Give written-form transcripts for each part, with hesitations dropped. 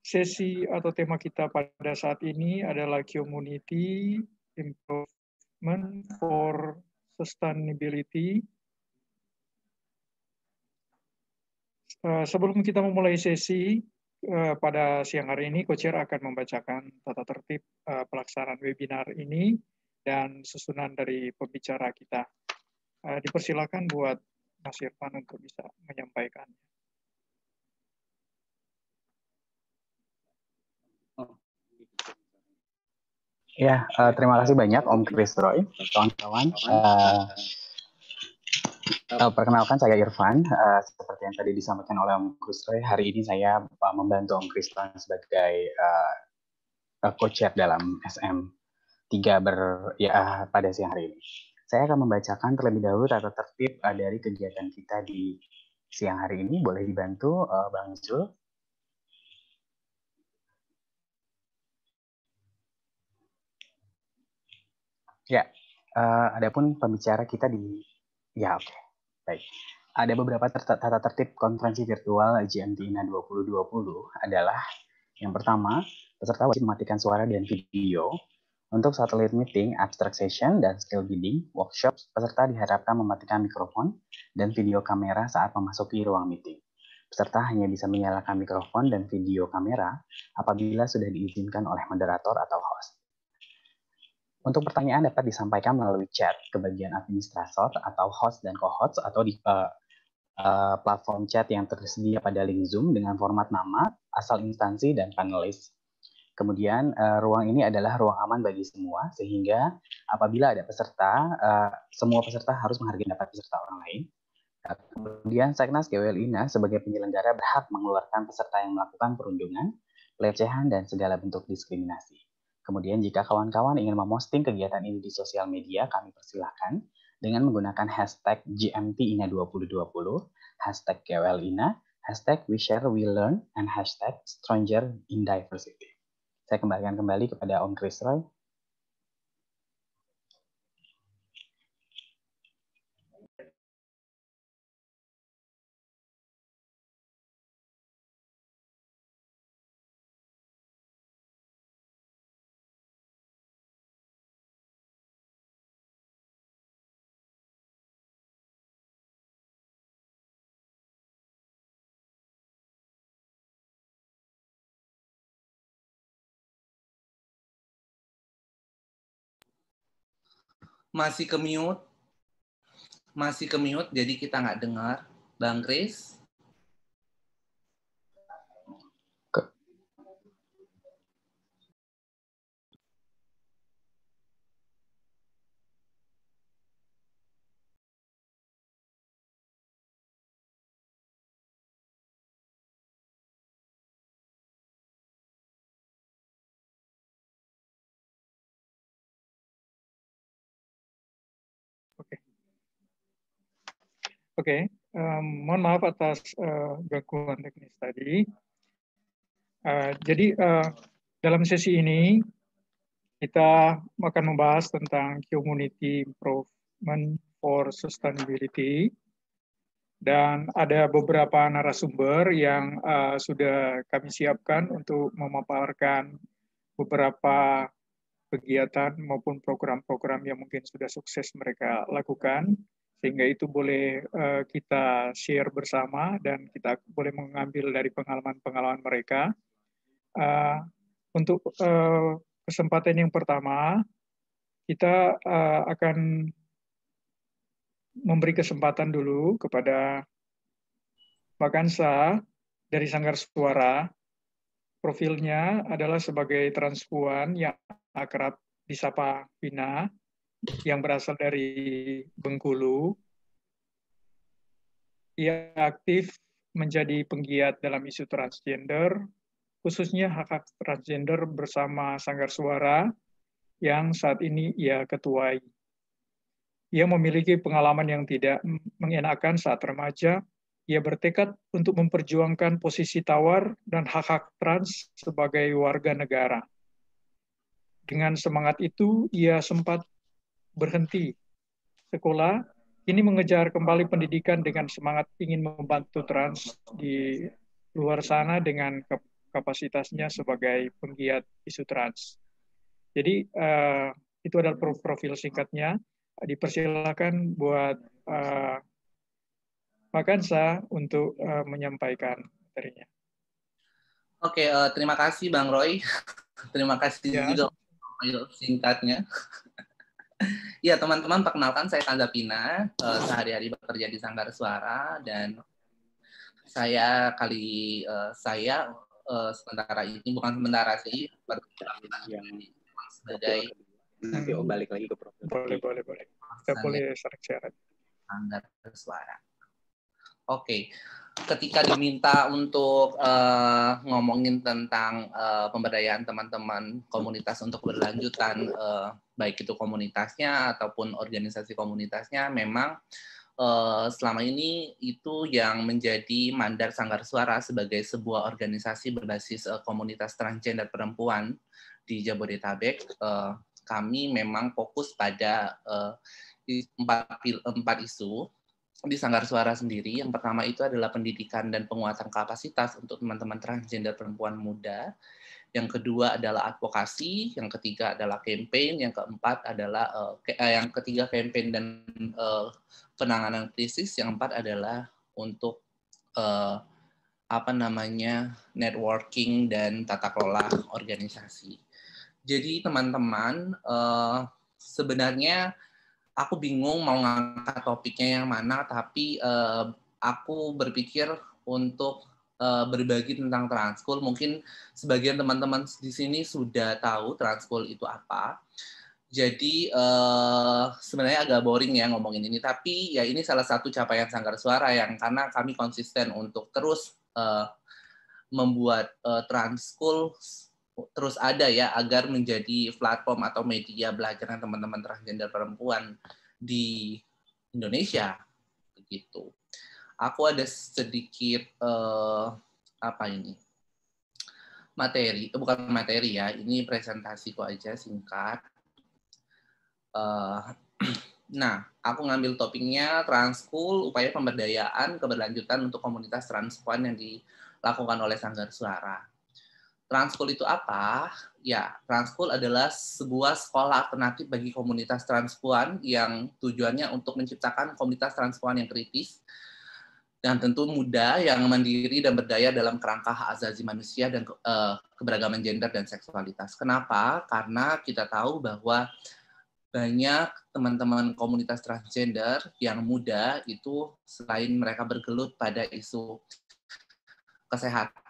sesi atau tema kita pada saat ini adalah Community Improvement for Sustainability. Sebelum kita memulai sesi pada siang hari ini, Co-Chair akan membacakan tata tertib pelaksanaan webinar ini dan susunan dari pembicara kita. Dipersilakan buat Mas Irfan untuk bisa menyampaikan. Ya, terima kasih banyak Om Chris Roy, kawan-kawan. Perkenalkan saya Irfan, seperti yang tadi disampaikan oleh Om Chris Roy, hari ini saya membantu Om Chris Roy sebagai co-chair dalam SM3 pada siang hari ini. Saya akan membacakan terlebih dahulu tata tertib dari kegiatan kita di siang hari ini. Boleh dibantu Bang Zul? Ya, adapun pembicara kita oke. Baik. Ada beberapa tata tertib konferensi virtual GMT INA 2020 adalah yang pertama, peserta wajib mematikan suara dan video. Untuk satellite meeting, abstract session, dan skill bidding, workshops, peserta diharapkan mematikan mikrofon dan video kamera saat memasuki ruang meeting. Peserta hanya bisa menyalakan mikrofon dan video kamera apabila sudah diizinkan oleh moderator atau host. Untuk pertanyaan dapat disampaikan melalui chat ke bagian administrator atau host dan co-host atau di platform chat yang tersedia pada link Zoom dengan format nama, asal instansi, dan panelis. Kemudian ruang ini adalah ruang aman bagi semua sehingga apabila ada peserta, semua peserta harus menghargai pendapat peserta orang lain. Kemudian Seknas GWL INA sebagai penyelenggara berhak mengeluarkan peserta yang melakukan perundungan, pelecehan, dan segala bentuk diskriminasi. Kemudian jika kawan-kawan ingin memposting kegiatan ini di sosial media, kami persilahkan dengan menggunakan hashtag GMT-INA 2020, hashtag GWL-INA, hashtag WeShareWeLearn, and hashtag StrangerInDiversity. Saya kembalikan kembali kepada Om Chris Roy. Masih ke mute, jadi kita nggak dengar. Bang Chris? Oke. Mohon maaf atas gangguan teknis tadi. Jadi dalam sesi ini kita akan membahas tentang Community Improvement for Sustainability dan ada beberapa narasumber yang sudah kami siapkan untuk memaparkan beberapa kegiatan maupun program-program yang mungkin sudah sukses mereka lakukan, sehingga itu boleh kita share bersama dan kita boleh mengambil dari pengalaman-pengalaman mereka. Untuk kesempatan yang pertama, kita akan memberi kesempatan dulu kepada Mbak Kansa dari Sanggar Suara. Profilnya adalah sebagai transpuan yang akrab disapa Vina, yang berasal dari Bengkulu. Ia aktif menjadi penggiat dalam isu transgender, khususnya hak-hak transgender bersama Sanggar Suara, yang saat ini ia ketuai. Ia memiliki pengalaman yang tidak mengenakan saat remaja. Ia bertekad untuk memperjuangkan posisi tawar dan hak-hak trans sebagai warga negara. Dengan semangat itu, ia sempat berhenti sekolah, kini mengejar kembali pendidikan dengan semangat ingin membantu trans di luar sana dengan kapasitasnya sebagai penggiat isu trans. Jadi itu adalah profil singkatnya. Dipersilakan buat Pak Kansa untuk menyampaikan materinya. Oke, terima kasih Bang Roy. Terima kasih Ya, juga untuk singkatnya. Ya, teman-teman, perkenalkan saya Kanza Pina, sehari-hari bekerja di Sanggar Suara, dan saya sementara ini, bukan sementara sih, sebagai nanti Om balik lagi ke profil. boleh. Kita boleh syarat-syarat. Sanggar Suara. Oke, ketika diminta untuk ngomongin tentang pemberdayaan teman-teman komunitas untuk berlanjutan, baik itu komunitasnya ataupun organisasi komunitasnya, memang selama ini itu yang menjadi mandat Sanggar Suara sebagai sebuah organisasi berbasis komunitas transgender perempuan di Jabodetabek. Kami memang fokus pada 4 isu di Sanggar Suara sendiri. Yang pertama itu adalah pendidikan dan penguatan kapasitas untuk teman-teman transgender perempuan muda. Yang kedua adalah advokasi, yang ketiga adalah campaign, yang keempat adalah yang ketiga campaign dan penanganan krisis, yang empat adalah untuk networking dan tata kelola organisasi. Jadi teman-teman, sebenarnya aku bingung mau ngangkat topiknya yang mana, tapi aku berpikir untuk berbagi tentang Transkul. Mungkin sebagian teman-teman di sini sudah tahu Transkul itu apa. Jadi sebenarnya agak boring ya ngomongin ini, tapi ya ini salah satu capaian Sanggar Suara yang karena kami konsisten untuk terus membuat Transkul terus ada ya, agar menjadi platform atau media belajar teman-teman transgender perempuan di Indonesia begitu. Aku ada sedikit materi, bukan materi ya, ini presentasiku aja singkat. Nah, aku ngambil topiknya Transkul, upaya pemberdayaan keberlanjutan untuk komunitas transpuan yang dilakukan oleh Sanggar Suara. Transkul itu apa? Ya, Transkul adalah sebuah sekolah alternatif bagi komunitas transpuan yang tujuannya untuk menciptakan komunitas transpuan yang kritis dan tentu muda, yang mandiri dan berdaya dalam kerangka hak asasi manusia dan keberagaman gender dan seksualitas. Kenapa? Karena kita tahu bahwa banyak teman-teman komunitas transgender yang muda itu selain mereka bergelut pada isu kesehatan,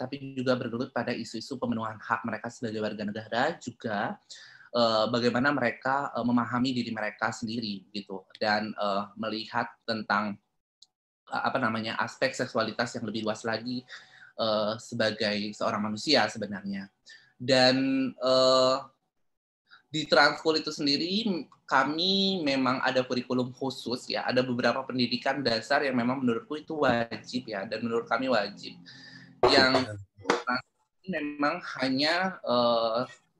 tapi juga bergelut pada isu-isu pemenuhan hak mereka sebagai warga negara, juga bagaimana mereka memahami diri mereka sendiri gitu, dan melihat tentang aspek seksualitas yang lebih luas lagi sebagai seorang manusia sebenarnya. Dan di Transkul itu sendiri kami memang ada kurikulum khusus ya, ada beberapa pendidikan dasar yang memang menurutku itu wajib ya, dan menurut kami wajib. Yang memang hanya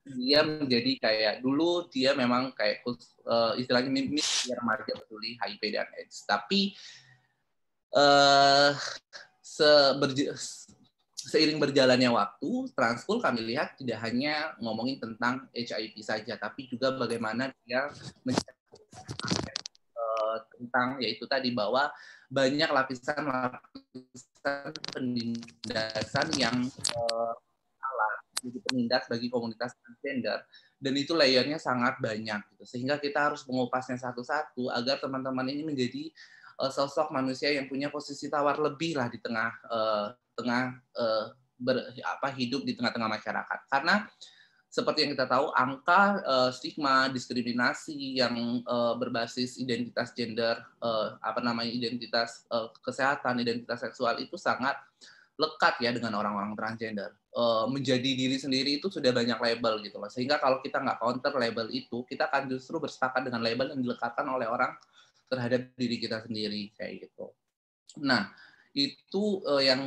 dia menjadi kayak dulu dia memang kayak istilahnya remaja peduli HIV dan AIDS, tapi seiring berjalannya waktu, Transkul kami lihat tidak hanya ngomongin tentang HIV saja, tapi juga bagaimana dia tentang yaitu tadi bahwa banyak lapisan penindasan yang salah, jadi penindas bagi komunitas transgender, dan itu layernya sangat banyak gitu. Sehingga kita harus mengupasnya satu-satu agar teman-teman ini menjadi sosok manusia yang punya posisi tawar lebih lah di hidup di tengah-tengah masyarakat. Karena seperti yang kita tahu, angka stigma, diskriminasi yang berbasis identitas gender, identitas kesehatan, identitas seksual itu sangat lekat ya dengan orang-orang transgender. Menjadi diri sendiri itu sudah banyak label gitu loh. Sehingga kalau kita nggak counter label itu, kita akan justru bersepakat dengan label yang dilekatkan oleh orang terhadap diri kita sendiri kayak gitu. Nah, itu yang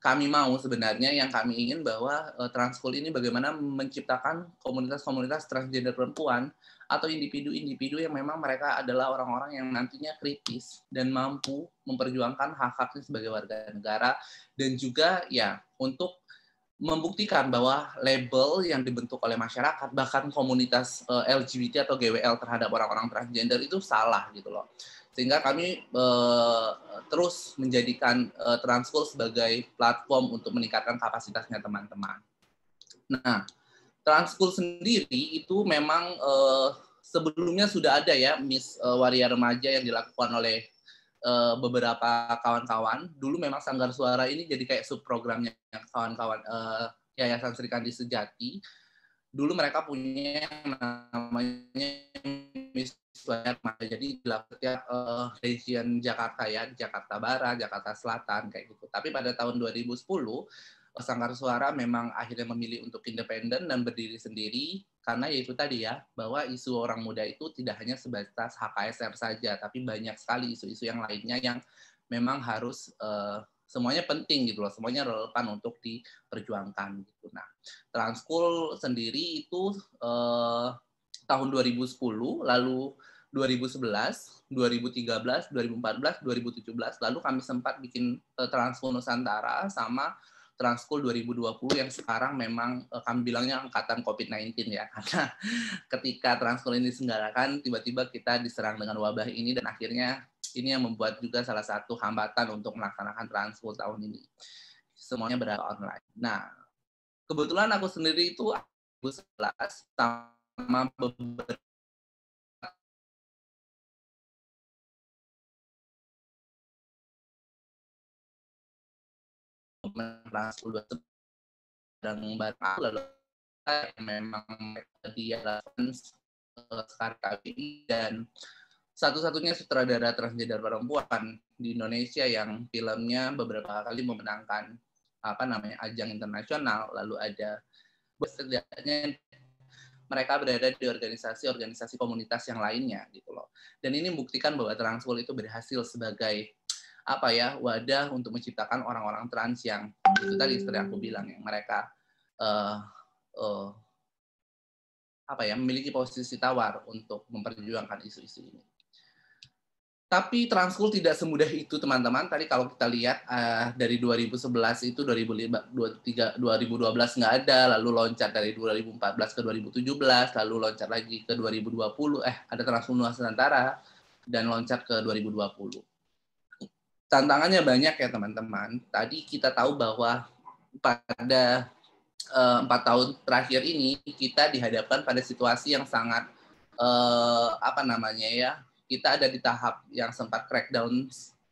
kami mau sebenarnya, yang kami ingin bahwa Transkul ini bagaimana menciptakan komunitas-komunitas transgender perempuan atau individu-individu yang memang mereka adalah orang-orang yang nantinya kritis dan mampu memperjuangkan hak-haknya sebagai warga negara, dan juga ya untuk membuktikan bahwa label yang dibentuk oleh masyarakat, bahkan komunitas LGBT atau GWL terhadap orang-orang transgender itu salah gitu loh. Sehingga kami terus menjadikan Transschool sebagai platform untuk meningkatkan kapasitasnya teman-teman. Nah, Transschool sendiri itu memang sebelumnya sudah ada ya Miss Waria Remaja yang dilakukan oleh beberapa kawan-kawan. Dulu memang Sanggar Suara ini jadi kayak subprogramnya kawan-kawan Yayasan Sri Kandi Sejati. Dulu mereka punya yang namanya Miss Waria Remaja. Jadi dilakukan setiap region Jakarta ya, di Jakarta Barat, Jakarta Selatan kayak gitu. Tapi pada tahun 2010 Sanggar Suara memang akhirnya memilih untuk independen dan berdiri sendiri karena yaitu tadi ya, bahwa isu orang muda itu tidak hanya sebatas HKSR saja, tapi banyak sekali isu-isu yang lainnya yang memang harus semuanya penting gitu loh, semuanya relevan untuk diperjuangkan gitu. Nah, Transschool sendiri itu tahun 2010, lalu 2011, 2013, 2014, 2017, lalu kami sempat bikin Transschool Nusantara sama Transschool 2020 yang sekarang memang kami bilangnya angkatan COVID-19 ya, karena ketika Transschool ini diselenggarakan tiba-tiba kita diserang dengan wabah ini dan akhirnya ini yang membuat juga salah satu hambatan untuk melaksanakan Transschool tahun ini. Semuanya berada online. Nah, kebetulan aku sendiri itu 2011 sama beberapa Transschool dan bareng aku lalu memang dia sekali dan satu-satunya sutradara transgender perempuan di Indonesia yang filmnya beberapa kali memenangkan ajang internasional, lalu ada setidaknya mereka berada di organisasi-organisasi komunitas yang lainnya gitu loh. Dan ini membuktikan bahwa Transschool itu berhasil sebagai wadah untuk menciptakan orang-orang trans yang itu tadi seperti aku bilang yang mereka memiliki posisi tawar untuk memperjuangkan isu-isu ini. Tapi Transschool tidak semudah itu, teman-teman. Tadi kalau kita lihat dari 2011 itu 2012 nggak ada, lalu loncat dari 2014 ke 2017, lalu loncat lagi ke 2020, ada Transschool Nusantara, dan loncat ke 2020. Tantangannya banyak ya, teman-teman. Tadi kita tahu bahwa pada 4 tahun terakhir ini kita dihadapkan pada situasi yang sangat kita ada di tahap yang sempat crackdown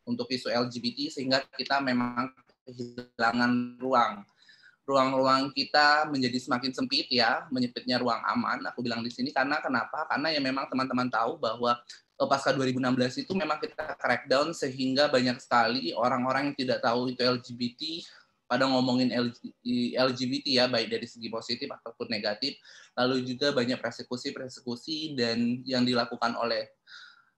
untuk isu LGBT sehingga kita memang kehilangan ruang kita menjadi semakin sempit ya, menyempitnya ruang aman. Aku bilang di sini karena kenapa? Karena ya memang teman-teman tahu bahwa pasca 2016 itu memang kita crackdown sehingga banyak sekali orang-orang yang tidak tahu itu LGBT pada ngomongin LGBT ya, baik dari segi positif ataupun negatif, lalu juga banyak persekusi dan yang dilakukan oleh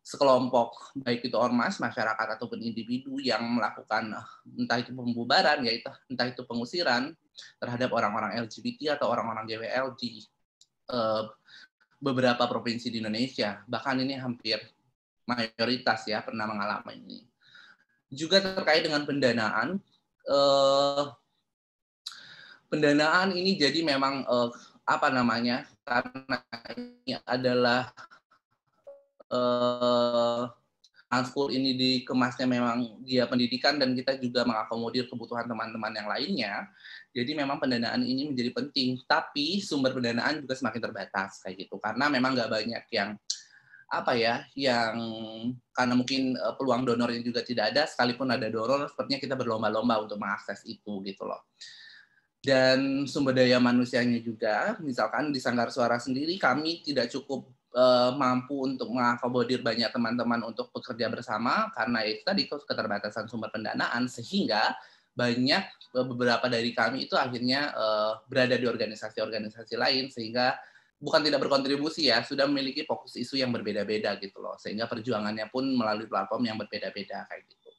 sekelompok, baik itu ormas, masyarakat ataupun individu yang melakukan entah itu pembubaran, entah itu pengusiran terhadap orang-orang LGBT atau orang-orang GWL di beberapa provinsi di Indonesia. Bahkan ini hampir mayoritas ya pernah mengalami ini. Juga terkait dengan pendanaan, pendanaan ini jadi memang karena ini adalah Transschool ini dikemasnya memang dia pendidikan dan kita juga mengakomodir kebutuhan teman-teman yang lainnya. Jadi memang pendanaan ini menjadi penting, tapi sumber pendanaan juga semakin terbatas kayak gitu karena memang nggak banyak yang karena mungkin peluang donornya juga tidak ada, sekalipun ada donor sepertinya kita berlomba-lomba untuk mengakses itu gitu loh. Dan sumber daya manusianya juga, misalkan di Sanggar Suara sendiri kami tidak cukup mampu untuk mengakomodir banyak teman-teman untuk bekerja bersama karena itu tadi keterbatasan sumber pendanaan sehingga banyak beberapa dari kami itu akhirnya berada di organisasi-organisasi lain sehingga bukan tidak berkontribusi ya, sudah memiliki fokus isu yang berbeda-beda gitu loh sehingga perjuangannya pun melalui platform yang berbeda-beda kayak gitu.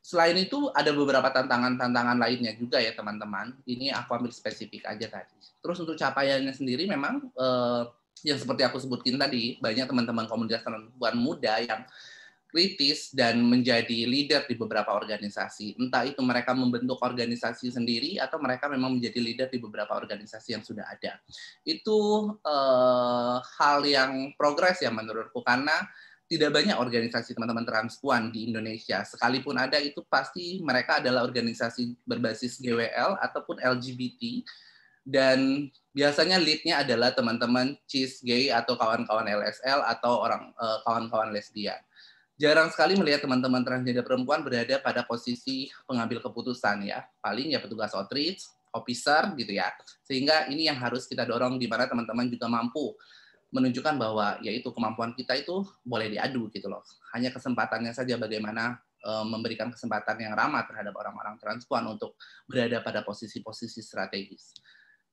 Selain itu ada beberapa tantangan-tantangan lainnya juga ya teman-teman. Ini aku ambil spesifik aja tadi. Terus untuk capaiannya sendiri memang yang seperti aku sebutin tadi, banyak teman-teman komunitas perempuan muda yang kritis dan menjadi leader di beberapa organisasi. Entah itu mereka membentuk organisasi sendiri atau mereka memang menjadi leader di beberapa organisasi yang sudah ada. Itu hal yang progres ya menurutku, karena tidak banyak organisasi teman-teman transpuan di Indonesia. Sekalipun ada, itu pasti mereka adalah organisasi berbasis GWL ataupun LGBT, dan biasanya lead-nya adalah teman-teman cis, gay, atau kawan-kawan LSL atau kawan-kawan lesbian. Jarang sekali melihat teman-teman transgender perempuan berada pada posisi pengambil keputusan ya. Paling ya petugas outreach, officer gitu ya. Sehingga ini yang harus kita dorong, di mana teman-teman juga mampu menunjukkan bahwa yaitu kemampuan kita itu boleh diadu gitu loh. Hanya kesempatannya saja bagaimana memberikan kesempatan yang ramah terhadap orang-orang transpuan untuk berada pada posisi-posisi strategis.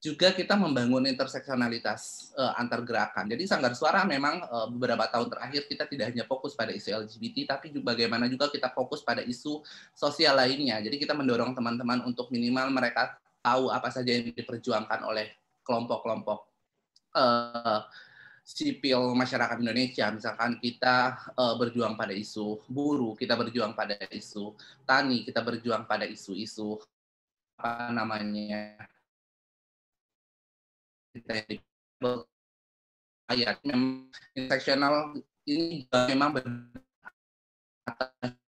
Juga kita membangun interseksionalitas antar gerakan. Jadi Sanggar Suara memang beberapa tahun terakhir kita tidak hanya fokus pada isu LGBT, tapi juga bagaimana juga kita fokus pada isu sosial lainnya. Jadi kita mendorong teman-teman untuk minimal mereka tahu apa saja yang diperjuangkan oleh kelompok-kelompok sipil masyarakat Indonesia. Misalkan kita berjuang pada isu buruh, kita berjuang pada isu tani, kita berjuang pada isu-isu apa namanya, ayat memang interseksional ini memang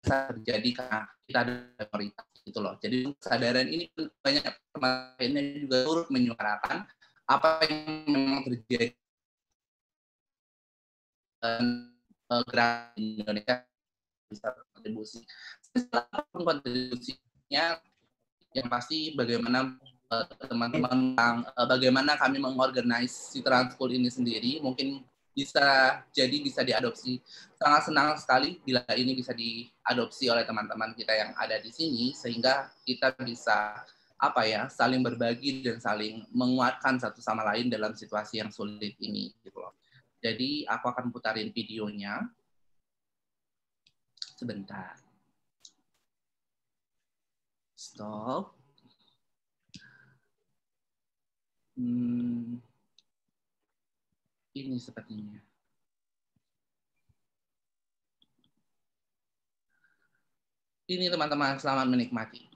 terjadi karena kita ada prioritas gitu loh. Jadi kesadaran ini banyak teman lainnya juga turut menyuarakan apa yang memang terjadi gerakan Indonesia bisa kontribusi. Kontribusinya yang pasti bagaimana teman-teman bagaimana kami mengorganisasi Transkul ini sendiri, mungkin bisa diadopsi. Sangat senang sekali bila ini bisa diadopsi oleh teman-teman kita yang ada di sini, sehingga kita bisa saling berbagi dan saling menguatkan satu sama lain dalam situasi yang sulit ini gitu loh. Jadi aku akan putarin videonya sebentar. Stop. Ini sepertinya. Ini teman-teman, selamat menikmati.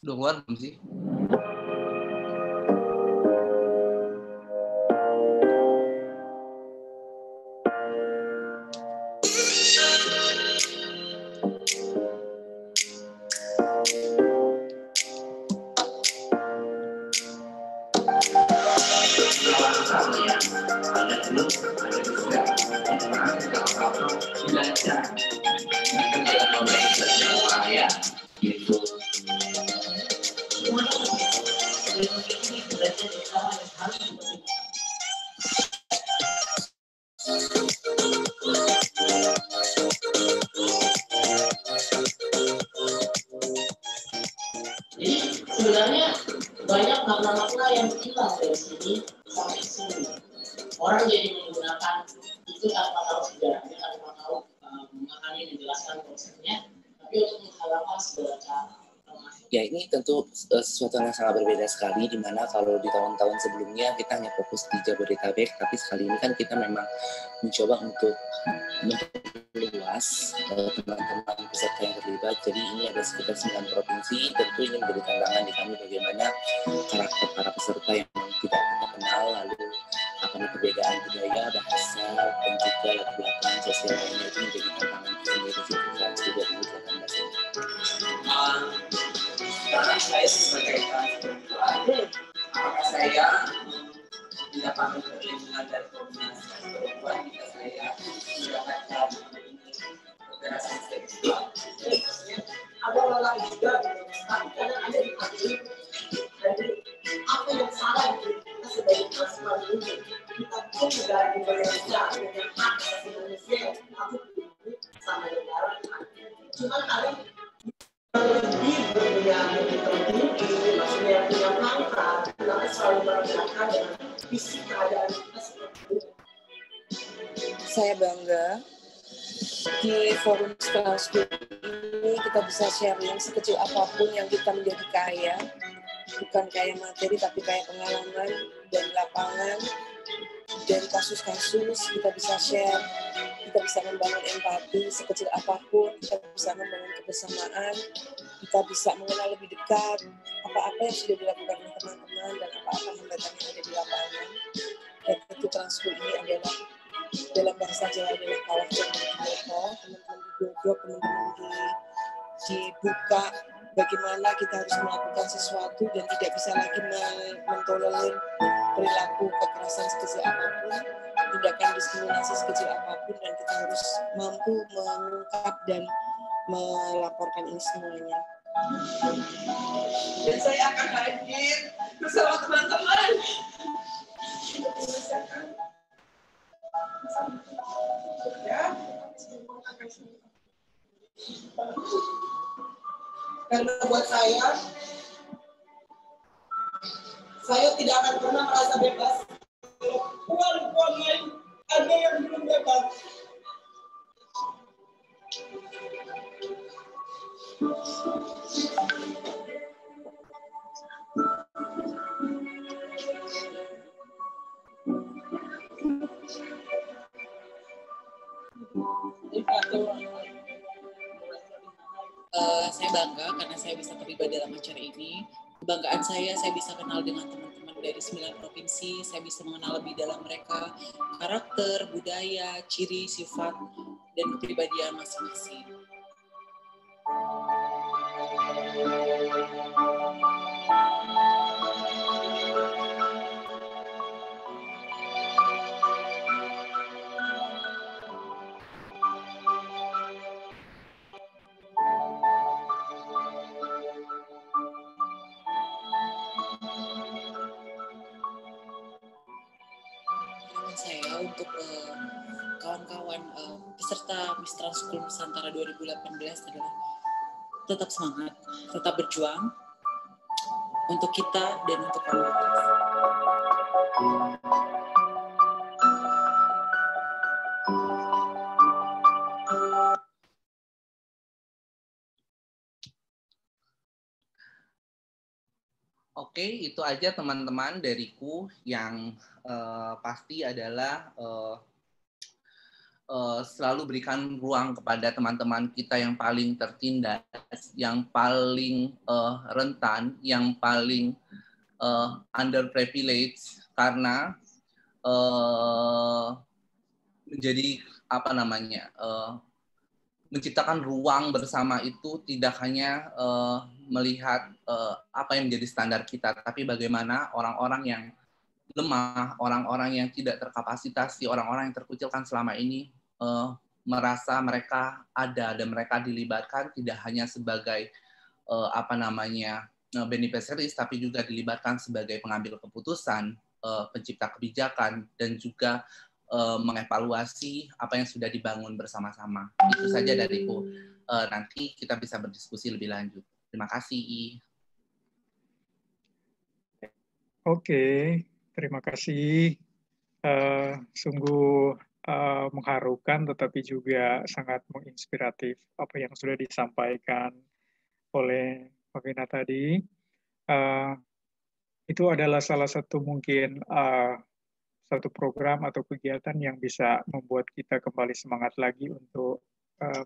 Sudah keluar belum sih? Sebenarnya banyak makna-makna yang hilang dari sini sampai sini. Orang jadi menggunakan itu tanpa tahu sejarahnya, tanpa tahu memahami menjelaskan konsepnya, tapi untuk menghalalkan segala cara. Ya, ini tentu sesuatu yang sangat berbeda sekali, di mana kalau di tahun-tahun sebelumnya kita hanya fokus di Jabodetabek, tapi sekali ini kan kita memang mencoba untuk memperluas teman-teman peserta yang terlibat. Jadi ini ada sekitar 9 provinsi, tentu ini menjadi tantangan di kami bagaimana karakter para peserta yang tidak kita kenal, lalu perbedaan budaya, bahasa, dan juga latar belakang sosial lainnya, itu menjadi tantangan sendiri di Transkul 2018 ini. Karena saya sebagai perempuan, apakah saya mendapatkan perlindungan dari komunitas perempuan jika saya mendapatkan kekerasan seksual? Ada orang juga, tapi kadang ada di hati. Jadi apa yang salah itu kita sebagai transpuan ini? Kita pun negara Indonesia dengan hak asasi manusia yang patut diakui sama negara. Cuma kadang lebih punya penting, maksudnya punya pangkat, kita selalu merasakan dengan visi keadaan kita seperti itu. Saya bangga di forum Transkul ini kita bisa sharing sekecil apapun yang kita menjadi kaya, bukan kaya materi tapi kaya pengalaman dari lapangan, dari kasus-kasus kita bisa share, kita bisa membangun empati sekecil apapun, kita bisa membangun kebersamaan, kita bisa mengenal lebih dekat apa-apa yang sudah dilakukan oleh teman-teman dan apa-apa hambatan yang ada di lapangan. Dan tentu Transkul ini adalah dalam bahasa Jawa adalah kawah yang mereka, teman-teman digodok, teman-teman dibuka bagaimana kita harus melakukan sesuatu dan tidak bisa lagi mentolerir perilaku kekerasan sekecil apapun, tindakan diskriminasi sekecil apapun, dan kita harus mampu mengungkap dan melaporkan ini semuanya. Dan saya akan hadir bersama teman-teman. Ya. Karena buat saya tidak akan pernah merasa bebas. Puan-puan lain ada yang belum bebas. Saya bangga karena saya bisa terlibat dalam acara ini. Kebanggaan saya bisa kenal dengan teman-teman dari 9 provinsi, saya bisa mengenal lebih dalam mereka, karakter, budaya, ciri, sifat, dan kepribadian masing-masing. Saya untuk kawan-kawan peserta Miss Transkul Nusantara 2018 adalah tetap semangat, tetap berjuang untuk kita dan untuk komunitas. Oke, itu aja teman-teman dariku yang pasti adalah selalu berikan ruang kepada teman-teman kita yang paling tertindas, yang paling rentan, yang paling underprivileged, karena menjadi menciptakan ruang bersama itu tidak hanya melihat apa yang menjadi standar kita, tapi bagaimana orang-orang yang lemah, orang-orang yang tidak terkapasitasi, orang-orang yang terkucilkan selama ini merasa mereka ada dan mereka dilibatkan tidak hanya sebagai beneficiaries, tapi juga dilibatkan sebagai pengambil keputusan, pencipta kebijakan, dan juga mengevaluasi apa yang sudah dibangun bersama-sama. Itu saja dariku. Nanti kita bisa berdiskusi lebih lanjut. Terima kasih. Oke, terima kasih. Sungguh mengharukan, tetapi juga sangat menginspiratif apa yang sudah disampaikan oleh Mbak Vina tadi. Itu adalah salah satu mungkin satu program atau kegiatan yang bisa membuat kita kembali semangat lagi untuk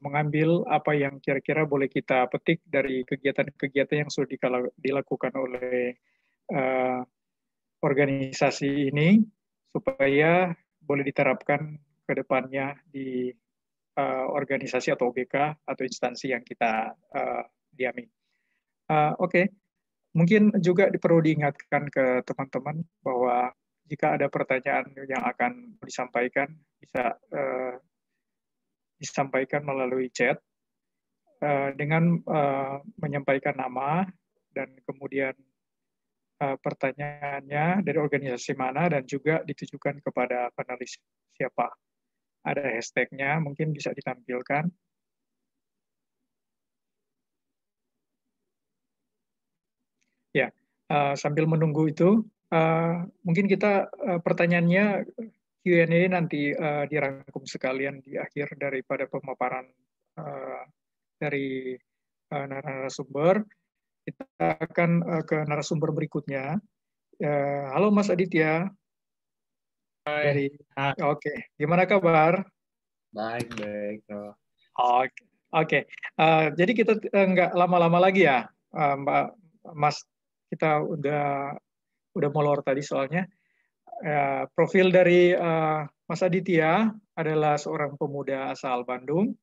mengambil apa yang kira-kira boleh kita petik dari kegiatan-kegiatan yang sudah dilakukan oleh organisasi ini, supaya boleh diterapkan ke depannya di organisasi atau OBK atau instansi yang kita diami. Oke. Mungkin juga perlu diingatkan ke teman-teman bahwa jika ada pertanyaan yang akan disampaikan, bisa disampaikan melalui chat dengan menyampaikan nama dan kemudian pertanyaannya dari organisasi mana dan juga ditujukan kepada panelis siapa. Ada hashtag-nya, mungkin bisa ditampilkan. Ya, sambil menunggu itu, mungkin kita pertanyaannya Q&A nanti dirangkum sekalian di akhir daripada pemaparan dari narasumber. Kita akan ke narasumber berikutnya, Halo Mas Aditya. Dari Oke. Gimana kabar? Baik. Oke. Jadi kita nggak lama-lama lagi ya, Mbak Mas. Kita udah molor tadi soalnya. Profil dari Mas Aditya adalah seorang pemuda asal Bandung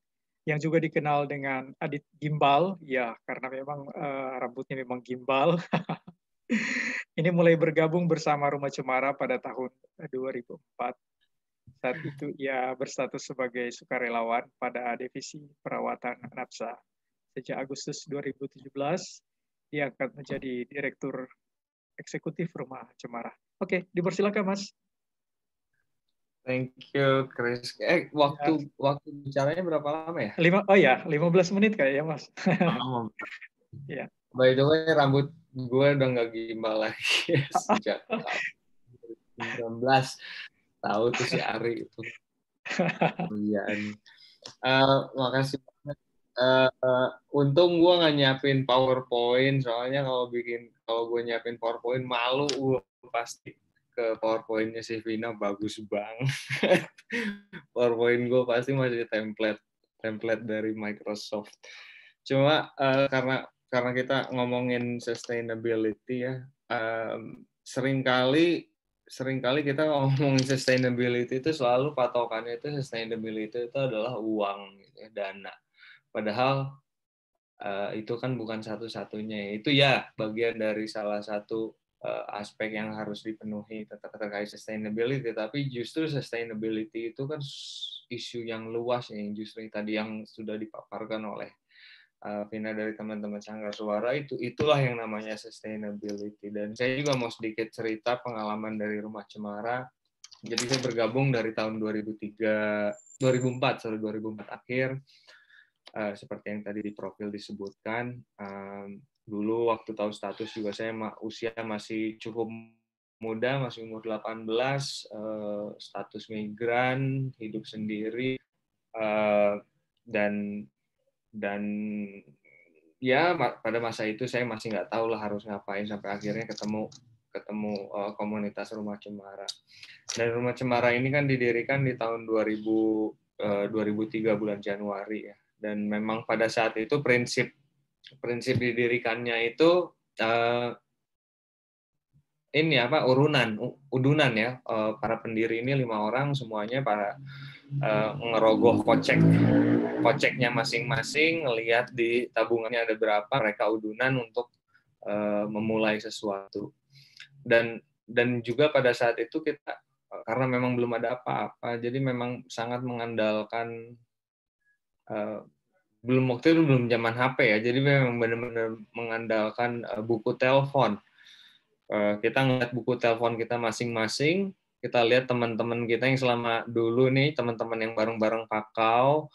yang juga dikenal dengan Adit Gimbal, ya karena memang rambutnya memang gimbal. Ini mulai bergabung bersama Rumah Cemara pada tahun 2004. Saat itu ia berstatus sebagai sukarelawan pada divisi perawatan NAPSA. Sejak Agustus 2017, diangkat menjadi Direktur Eksekutif Rumah Cemara. Oke, dipersilakan Mas. Thank you, Chris. Waktu bicaranya berapa lama ya? 15 menit kayaknya Mas. Lama. Ya. By the way, rambut gue udah nggak gimbal lagi sejak 2019. Tahu tuh si Ari itu. Makasih banget. Untung gue nggak nyiapin PowerPoint, soalnya kalau gue nyiapin PowerPoint malu gue pasti ke PowerPoint-nya si Vina bagus banget. PowerPoint gue pasti masih template dari Microsoft. Cuma karena kita ngomongin sustainability ya, seringkali kita ngomongin sustainability itu selalu patokannya itu sustainability itu adalah uang, gitu ya, dana. Padahal itu kan bukan satu-satunya. Itu ya bagian dari salah satu aspek yang harus dipenuhi terkait sustainability. Tapi justru sustainability itu kan isu yang luas ya, justru tadi yang sudah dipaparkan oleh Vina dari teman-teman Sanggar Suara, itulah yang namanya sustainability. Dan saya juga mau sedikit cerita pengalaman dari Rumah Cemara. Jadi saya bergabung dari tahun 2004 akhir. Seperti yang tadi di profil disebutkan, dulu waktu tahu status juga saya usia masih cukup muda, masih umur 18, status migran, hidup sendiri, dan ya pada masa itu saya masih nggak tahu lah harus ngapain, sampai akhirnya ketemu komunitas Rumah Cemara. Dan Rumah Cemara ini kan didirikan di tahun 2003 bulan Januari ya. Dan memang pada saat itu prinsip didirikannya itu udunan ya. Para pendiri ini 5 orang, semuanya para ngerogoh koceknya masing-masing, ngelihat di tabungannya ada berapa, mereka udunan untuk memulai sesuatu. Dan juga pada saat itu kita, karena memang belum ada apa-apa, jadi memang sangat mengandalkan, waktu itu belum zaman HP ya, jadi memang benar-benar mengandalkan buku telepon. Kita ngeliat buku telepon kita masing-masing, kita lihat teman-teman kita yang selama dulu nih, teman-teman yang bareng-bareng kakao,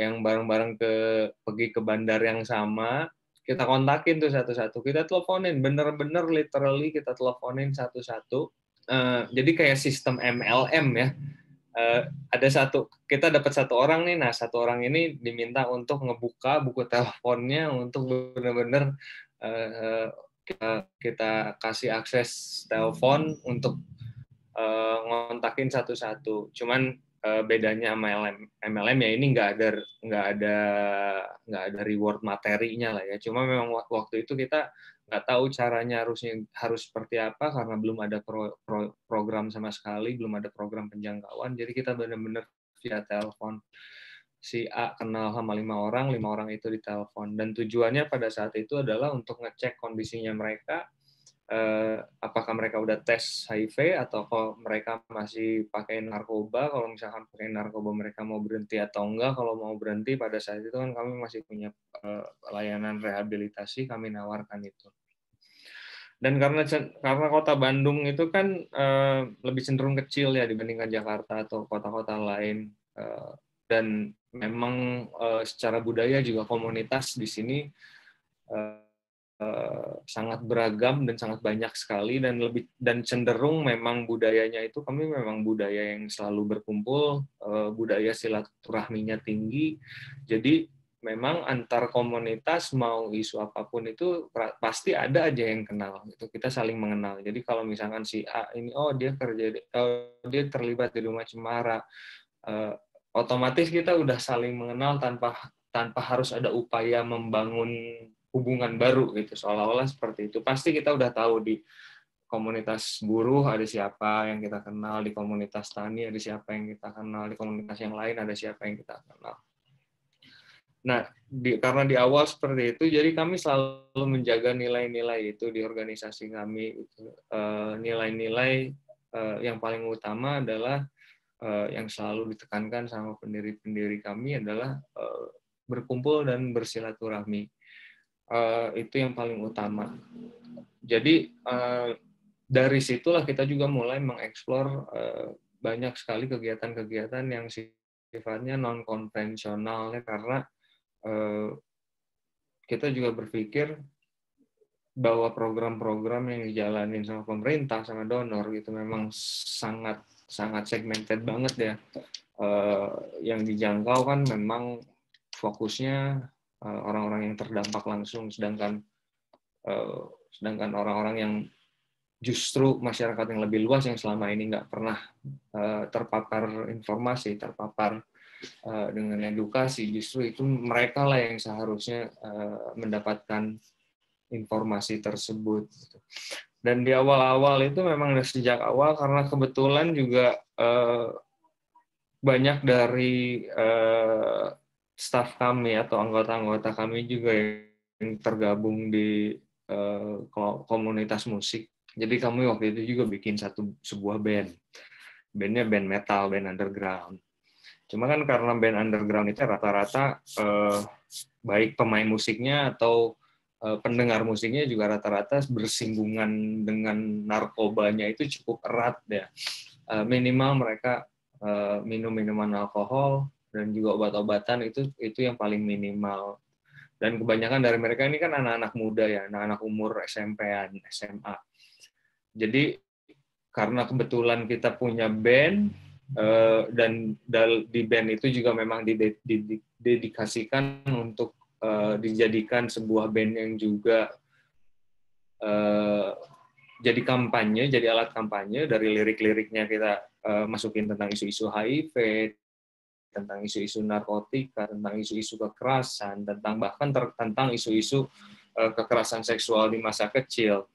yang bareng-bareng pergi ke bandar yang sama, kita kontakin tuh satu-satu, kita teleponin, bener-bener literally kita teleponin satu-satu. Jadi kayak sistem MLM ya. Kita dapat satu orang nih, nah satu orang ini diminta untuk ngebuka buku teleponnya untuk bener-bener kita kasih akses telepon untuk ngontakin satu-satu. Cuman bedanya sama MLM ya, ini nggak ada reward materinya lah ya. Cuma memang waktu itu kita nggak tahu caranya harus seperti apa, karena belum ada program sama sekali, belum ada program penjangkauan. Jadi kita benar-benar via telepon. Si A kenal sama 5 orang itu ditelepon. Dan tujuannya pada saat itu adalah untuk ngecek kondisinya mereka, apakah mereka udah tes HIV atau kalau mereka masih pakai narkoba. Kalau misalkan pakai narkoba mereka mau berhenti atau enggak. Kalau mau berhenti, pada saat itu kan kami masih punya layanan rehabilitasi, kami nawarkan itu. Dan karena kota Bandung itu kan lebih cenderung kecil ya dibandingkan Jakarta atau kota-kota lain, dan memang secara budaya juga komunitas di sini sangat beragam dan sangat banyak sekali, dan cenderung memang budayanya itu, kami memang budaya yang selalu berkumpul, budaya silaturahminya tinggi. Jadi memang antar komunitas mau isu apapun itu pasti ada aja yang kenal. Itu kita saling mengenal. Jadi kalau misalkan si A ini, dia dia terlibat di Rumah Cemara, otomatis kita udah saling mengenal tanpa harus ada upaya membangun hubungan baru gitu. Seolah-olah seperti itu. Pasti kita udah tahu di komunitas buruh ada siapa yang kita kenal, di komunitas tani ada siapa yang kita kenal, di komunitas yang lain ada siapa yang kita kenal. Nah, karena di awal seperti itu, jadi kami selalu menjaga nilai-nilai itu di organisasi kami. Nilai-nilai yang paling utama adalah yang selalu ditekankan sama pendiri-pendiri kami adalah berkumpul dan bersilaturahmi. Itu yang paling utama. Jadi dari situlah kita juga mulai mengeksplor banyak sekali kegiatan-kegiatan yang sifatnya non-konvensional, karena kita juga berpikir bahwa program-program yang dijalanin sama pemerintah, sama donor gitu memang sangat segmented banget ya. Yang dijangkau kan memang fokusnya orang-orang yang terdampak langsung, sedangkan orang-orang yang justru masyarakat yang lebih luas yang selama ini nggak pernah terpapar informasi, terpapar dengan edukasi, justru itu mereka lah yang seharusnya mendapatkan informasi tersebut. Dan di awal-awal itu memang sejak awal, karena kebetulan juga banyak dari staf kami atau anggota-anggota kami juga yang tergabung di komunitas musik. Jadi kami waktu itu juga bikin sebuah band. Bandnya band metal, band underground. Cuma kan karena band underground itu rata-rata baik pemain musiknya atau pendengar musiknya juga rata-rata bersinggungan dengan narkobanya itu cukup erat ya. Minimal mereka minum minuman alkohol dan juga obat-obatan itu yang paling minimal. Dan kebanyakan dari mereka ini kan anak-anak muda ya, anak-anak umur SMP-an, SMA. Jadi karena kebetulan kita punya band, dan di band itu juga memang didedikasikan untuk dijadikan sebuah band yang juga jadi kampanye, jadi alat kampanye. Dari lirik-liriknya kita masukin tentang isu-isu HIV, tentang isu-isu narkotika, tentang isu-isu kekerasan, tentang isu-isu kekerasan seksual di masa kecil.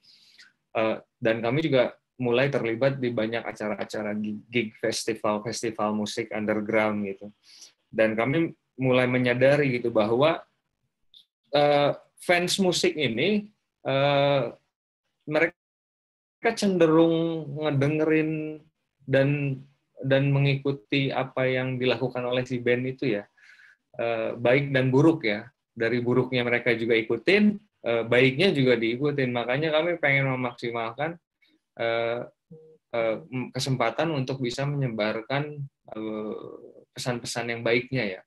Dan kami juga mulai terlibat di banyak acara-acara gig festival musik underground gitu. Dan kami mulai menyadari gitu bahwa fans musik ini mereka cenderung ngedengerin dan mengikuti apa yang dilakukan oleh si band itu ya, baik dan buruk ya. Dari buruknya mereka juga ikutin, baiknya juga diikutin. Makanya kami pengen memaksimalkan kesempatan untuk bisa menyebarkan pesan-pesan yang baiknya ya.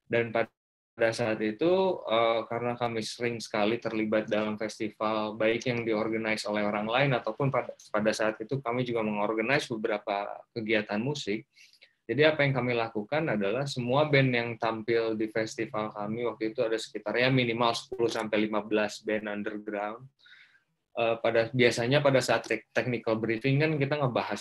Dan pada saat itu karena kami sering sekali terlibat dalam festival baik yang diorganize oleh orang lain ataupun pada saat itu kami juga mengorganize beberapa kegiatan musik. Jadi apa yang kami lakukan adalah semua band yang tampil di festival kami waktu itu ada sekitarnya minimal 10-15 band underground. Biasanya pada saat technical briefing kan kita ngebahas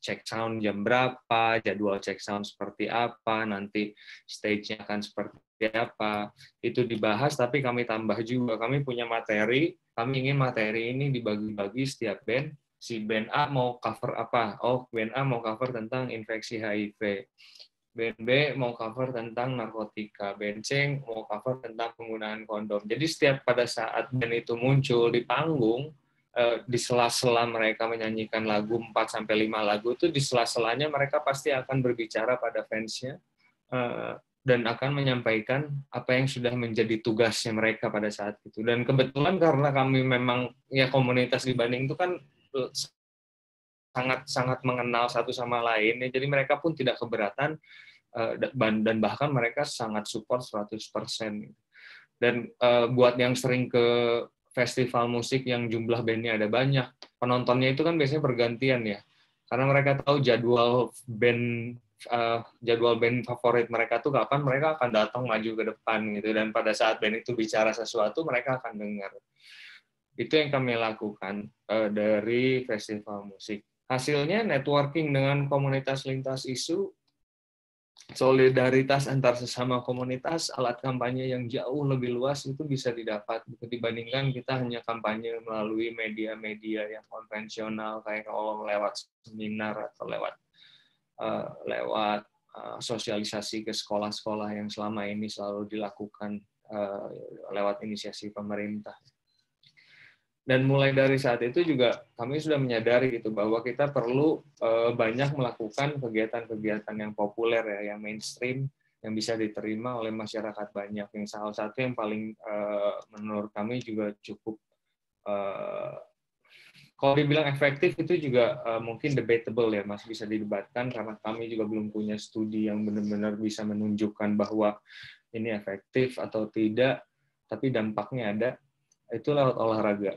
check sound jam berapa, jadwal check sound seperti apa, nanti stage-nya akan seperti apa. Itu dibahas, tapi kami tambah juga. Kami punya materi, kami ingin materi ini dibagi-bagi setiap band. Si band A mau cover apa? Oh, band A mau cover tentang infeksi HIV. Band B mau cover tentang narkotika, band C mau cover tentang penggunaan kondom. Jadi pada saat band itu muncul di panggung, di sela-sela mereka menyanyikan lagu 4-5 lagu itu, di sela-selanya mereka pasti akan berbicara pada fansnya dan akan menyampaikan apa yang sudah menjadi tugasnya mereka pada saat itu. Dan kebetulan karena kami memang ya komunitas di Bandung itu kan sangat mengenal satu sama lain, jadi mereka pun tidak keberatan dan bahkan mereka sangat support 100%. Dan buat yang sering ke festival musik yang jumlah bandnya ada banyak, penontonnya itu kan biasanya bergantian ya, karena mereka tahu jadwal band jadwal band favorit mereka tuh kapan, mereka akan datang maju ke depan gitu, dan pada saat band itu bicara sesuatu mereka akan dengar. Itu yang kami lakukan dari festival musik. Hasilnya networking dengan komunitas lintas isu, solidaritas antar sesama komunitas, alat kampanye yang jauh lebih luas itu bisa didapat dibandingkan kita hanya kampanye melalui media-media yang konvensional kayak kalau lewat seminar atau lewat sosialisasi ke sekolah-sekolah yang selama ini selalu dilakukan lewat inisiasi pemerintah. Dan mulai dari saat itu juga kami sudah menyadari gitu bahwa kita perlu banyak melakukan kegiatan-kegiatan yang populer ya, yang mainstream, yang bisa diterima oleh masyarakat banyak. Yang salah satu yang paling menurut kami juga cukup kalau dibilang efektif itu juga mungkin debatable ya, masih bisa didebatkan karena kami juga belum punya studi yang benar-benar bisa menunjukkan bahwa ini efektif atau tidak, tapi dampaknya ada. Itu lewat olahraga.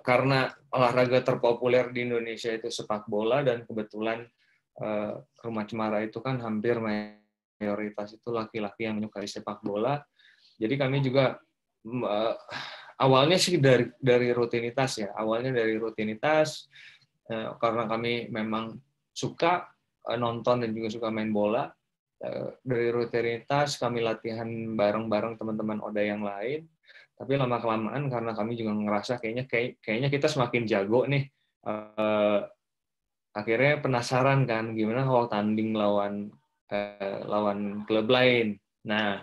Karena olahraga terpopuler di Indonesia itu sepak bola, dan kebetulan Rumah Cemara itu kan hampir mayoritas itu laki-laki yang menyukai sepak bola. Jadi kami juga awalnya sih dari rutinitas ya. Awalnya dari rutinitas karena kami memang suka nonton dan juga suka main bola. Dari rutinitas kami latihan bareng-bareng teman-teman ODA yang lain. Tapi lama-kelamaan karena kami juga ngerasa kayaknya kita semakin jago nih. Akhirnya penasaran kan gimana kalau tanding lawan klub lain. Nah,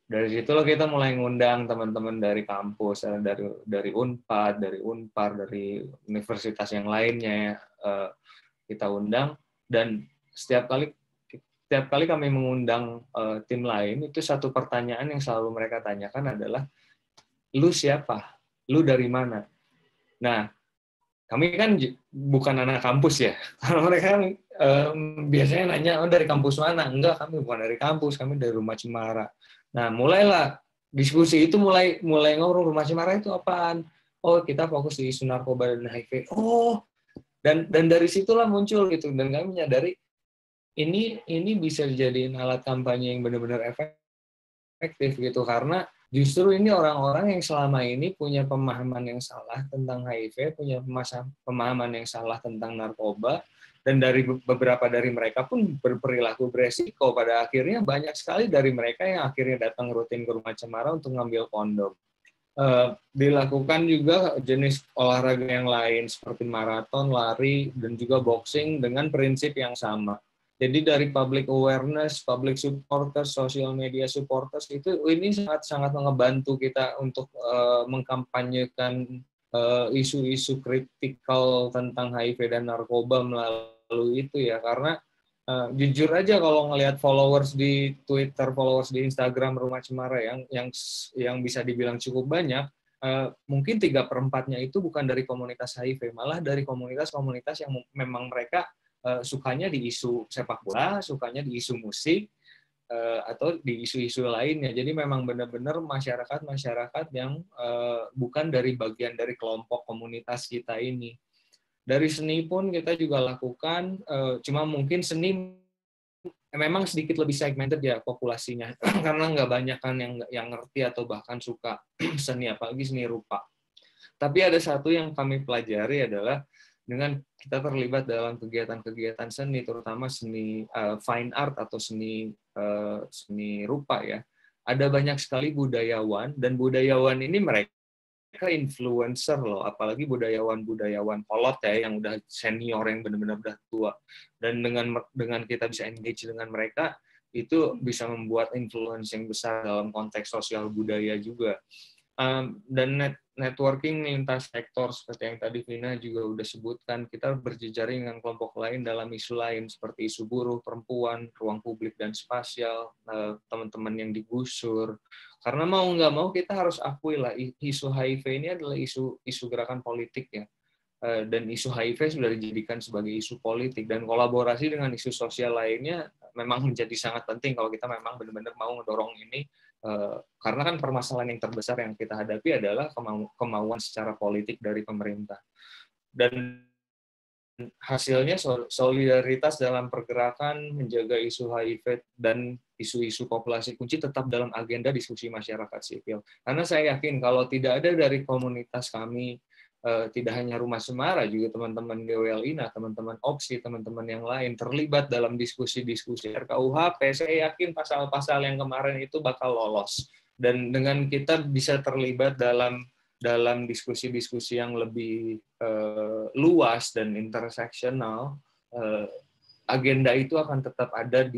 dari situ kita mulai ngundang teman-teman dari kampus, dari Unpad, dari Unpar, dari universitas yang lainnya, kita undang. Dan setiap kali kami mengundang tim lain, itu satu pertanyaan yang selalu mereka tanyakan adalah, lu siapa? Lu dari mana? Nah, kami kan bukan anak kampus ya. Karena mereka biasanya nanya, oh dari kampus mana? Enggak, kami bukan dari kampus, kami dari Rumah Cemara. Nah, mulailah diskusi itu mulai ngobrol, Rumah Cemara itu apaan? Oh, kita fokus di isu narkoba dan HIV. Oh, dan dari situlah muncul gitu. Dan kami menyadari ini bisa dijadiin alat kampanye yang benar-benar efektif gitu, karena justru ini orang-orang yang selama ini punya pemahaman yang salah tentang HIV, punya pemahaman yang salah tentang narkoba, dan dari beberapa dari mereka pun berperilaku beresiko. Pada akhirnya banyak sekali dari mereka yang akhirnya datang rutin ke Rumah Cemara untuk ngambil kondom. Dilakukan juga jenis olahraga yang lain seperti maraton, lari, dan juga boxing dengan prinsip yang sama. Jadi dari public awareness, public supporters, social media supporters ini sangat ngebantu kita untuk mengkampanyekan isu-isu kritikal tentang HIV dan narkoba melalui itu ya. Karena jujur aja kalau ngelihat followers di Twitter, followers di Instagram Rumah Cemara yang bisa dibilang cukup banyak, mungkin 3/4-nya itu bukan dari komunitas HIV, malah dari komunitas-komunitas yang memang mereka sukanya di isu sepak bola, sukanya di isu musik, atau di isu-isu lainnya. Jadi memang benar-benar masyarakat yang bukan dari bagian dari kelompok komunitas kita ini. Dari seni pun kita juga lakukan, cuma mungkin seni memang sedikit lebih segmented ya populasinya, karena nggak banyak kan yang ngerti atau bahkan suka seni, apalagi seni rupa. Tapi ada satu yang kami pelajari adalah dengan kita terlibat dalam kegiatan-kegiatan seni, terutama seni fine art atau seni rupa ya, ada banyak sekali budayawan, dan budayawan ini mereka influencer loh, apalagi budayawan kolot ya, yang udah senior, yang benar-benar udah tua. Dan dengan kita bisa engage dengan mereka, itu bisa membuat influence yang besar dalam konteks sosial budaya juga. Dan networking lintas sektor seperti yang tadi Vina juga udah sebutkan, kita berjejaring dengan kelompok lain dalam isu lain seperti isu buruh, perempuan, ruang publik dan spasial, teman-teman yang digusur. Karena mau nggak mau kita harus akui lah, isu HIV ini adalah isu gerakan politik ya. Dan isu HIV sudah dijadikan sebagai isu politik, dan kolaborasi dengan isu sosial lainnya memang menjadi sangat penting kalau kita memang benar-benar mau ngedorong ini, karena kan permasalahan yang terbesar yang kita hadapi, hadapi adalah kemauan secara politik dari pemerintah. Dan hasilnya solidaritas dalam pergerakan menjaga isu HIV dan isu-isu populasi kunci tetap dalam agenda diskusi masyarakat sipil. Karena saya yakin kalau tidak ada dari komunitas kami, tidak hanya Rumah Cemara, juga teman-teman GWLINA, teman-teman OPSI, teman-teman yang lain terlibat dalam diskusi-diskusi RKUHP, saya yakin pasal-pasal yang kemarin itu bakal lolos. Dan dengan kita bisa terlibat dalam diskusi-diskusi yang lebih luas dan interseksional, agenda itu akan tetap ada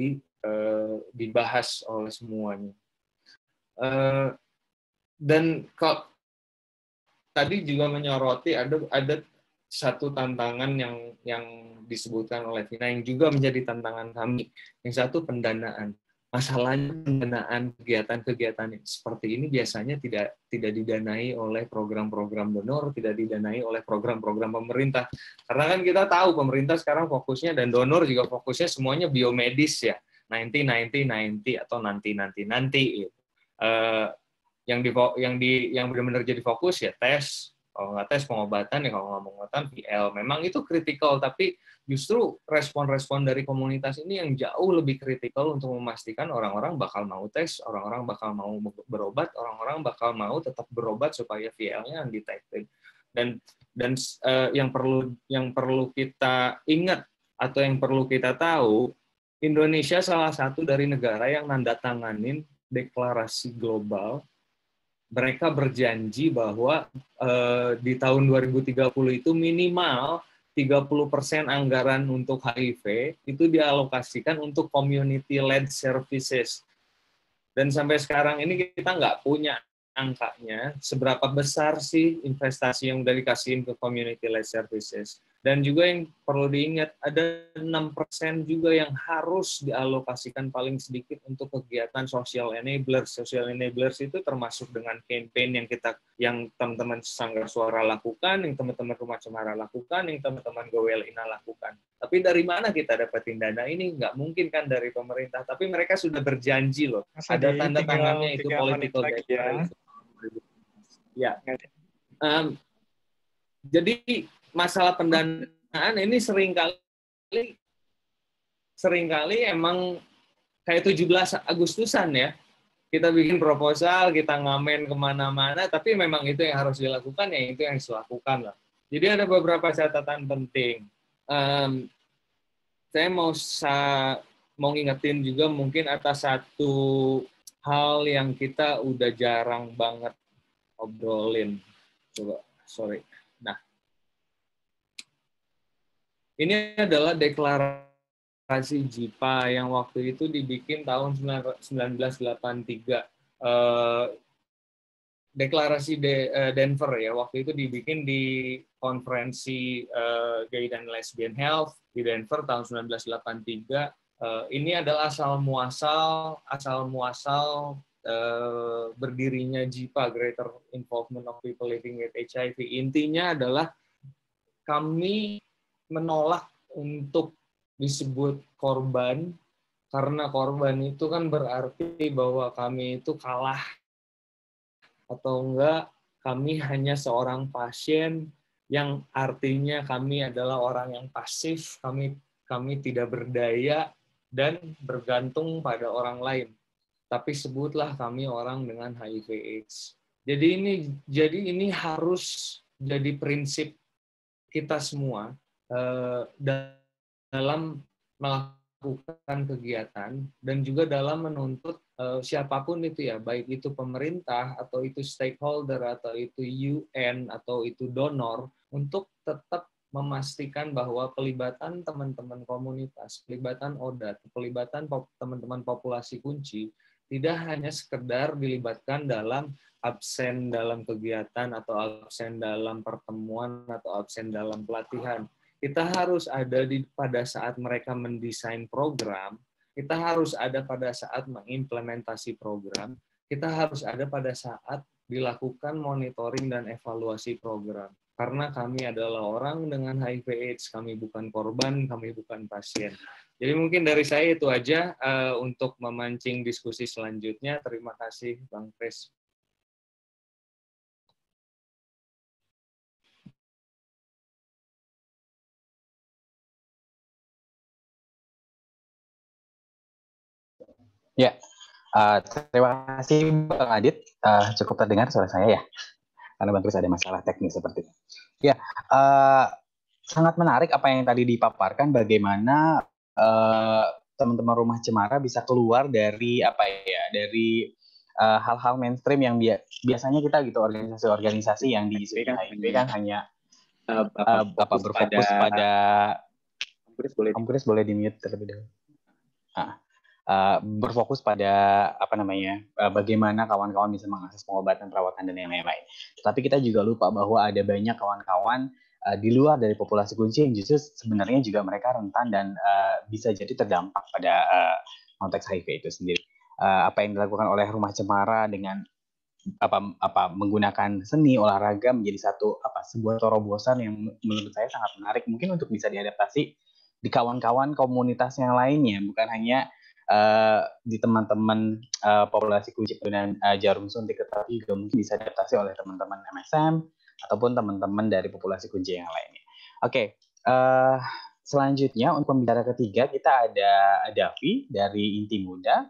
dibahas oleh semuanya. Dan kalau tadi juga menyoroti ada satu tantangan yang disebutkan oleh Vina yang juga menjadi tantangan kami. Yang satu pendanaan. Masalahnya pendanaan kegiatan-kegiatan seperti ini biasanya tidak didanai oleh program-program donor, tidak didanai oleh program-program pemerintah. Karena kan kita tahu pemerintah sekarang fokusnya dan donor juga fokusnya semuanya biomedis ya, 90 atau nanti. Yang benar-benar jadi fokus ya tes. Kalau nggak tes pengobatan, ya kalau nggak pengobatan VL. Memang itu kritikal, tapi justru respon-respon dari komunitas ini yang jauh lebih kritikal untuk memastikan orang-orang bakal mau tes, orang-orang bakal mau berobat, orang-orang bakal mau tetap berobat supaya VL-nya undetected. Dan yang perlu kita ingat atau yang perlu kita tahu, Indonesia salah satu dari negara yang nandatanganin deklarasi global. Mereka berjanji bahwa di tahun 2030 itu minimal 30% anggaran untuk HIV itu dialokasikan untuk community-led services. Dan sampai sekarang ini kita nggak punya angkanya, seberapa besar sih investasi yang udah dikasihin ke community-led services. Dan juga yang perlu diingat, ada 6% juga yang harus dialokasikan paling sedikit untuk kegiatan social enablers. Social enablers itu termasuk dengan campaign yang teman-teman Sanggar Suara lakukan, yang teman-teman Rumah Cemara lakukan, yang teman-teman GWLINA lakukan. Tapi dari mana kita dapetin dana ini? Nggak mungkin kan dari pemerintah, tapi mereka sudah berjanji loh. Ada tanda tangannya itu political declaration. Ya. Jadi masalah pendanaan ini seringkali emang kayak 17 Agustusan ya. Kita bikin proposal, kita ngamen kemana-mana, tapi memang itu yang harus dilakukan, ya itu yang dilakukan lah. Jadi ada beberapa catatan penting. Saya mau ngingetin juga mungkin atas satu hal yang kita udah jarang banget obrolin. Coba, sorry. Nah, ini adalah deklarasi JIPA yang waktu itu dibikin tahun 1983. Deklarasi Denver ya, waktu itu dibikin di konferensi Gay dan Lesbian Health di Denver tahun 1983. Ini adalah asal muasal berdirinya JIPA, Greater Involvement of People Living with HIV. Intinya adalah kami menolak untuk disebut korban, karena korban itu kan berarti bahwa kami itu kalah, atau enggak kami hanya seorang pasien, yang artinya kami adalah orang yang pasif, kami tidak berdaya dan bergantung pada orang lain. Tapi sebutlah kami orang dengan HIV/AIDS. Jadi ini harus jadi prinsip kita semua dalam melakukan kegiatan dan juga dalam menuntut siapapun itu ya, baik itu pemerintah atau itu stakeholder atau itu UN atau itu donor, untuk tetap memastikan bahwa pelibatan teman-teman komunitas, pelibatan ODAT, pelibatan teman-teman populasi kunci tidak hanya sekedar dilibatkan dalam absen dalam kegiatan atau absen dalam pertemuan atau absen dalam pelatihan. Kita harus ada pada saat mereka mendesain program, kita harus ada pada saat mengimplementasi program, kita harus ada pada saat dilakukan monitoring dan evaluasi program. Karena kami adalah orang dengan HIV/AIDS, kami bukan korban, kami bukan pasien. Jadi mungkin dari saya itu aja untuk memancing diskusi selanjutnya. Terima kasih Bang Kris. Ya, terima kasih Bang Adit. Cukup terdengar suara saya ya, karena Bang Kris ada masalah teknis seperti itu. Ya, sangat menarik apa yang tadi dipaparkan, bagaimana teman-teman Rumah Cemara bisa keluar dari dari hal-hal mainstream yang biasanya kita gitu, organisasi-organisasi yang di isu HIV kan hanya berfokus pada Om Kris boleh di-mute terlebih dahulu. Berfokus pada bagaimana kawan-kawan bisa mengakses pengobatan, perawatan, dan yang lain-lain. Tapi kita juga lupa bahwa ada banyak kawan-kawan di luar dari populasi kunci yang justru sebenarnya juga mereka rentan dan bisa jadi terdampak pada konteks HIV itu sendiri. Apa yang dilakukan oleh Rumah Cemara dengan menggunakan seni olahraga menjadi sebuah terobosan yang menurut saya sangat menarik, mungkin untuk bisa diadaptasi di kawan-kawan komunitas yang lainnya, bukan hanya di teman-teman populasi kunci dan jarum suntik, tetapi juga mungkin bisa diadaptasi oleh teman-teman MSM ataupun teman-teman dari populasi kunci yang lainnya. Oke, selanjutnya untuk pembicara ketiga kita ada Davi dari Inti Muda.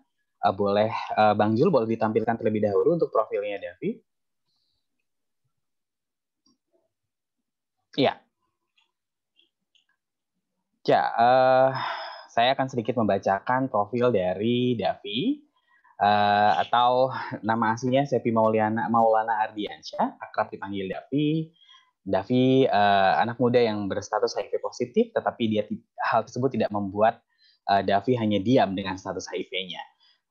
Boleh Bang Jul boleh ditampilkan terlebih dahulu untuk profilnya Davi. Iya. Ya, saya akan sedikit membacakan profil dari Davi, atau nama aslinya Sepi Maulana Ardiansyah, akrab dipanggil Davi. Davi anak muda yang berstatus HIV positif, tetapi hal tersebut tidak membuat Davi hanya diam dengan status HIV-nya.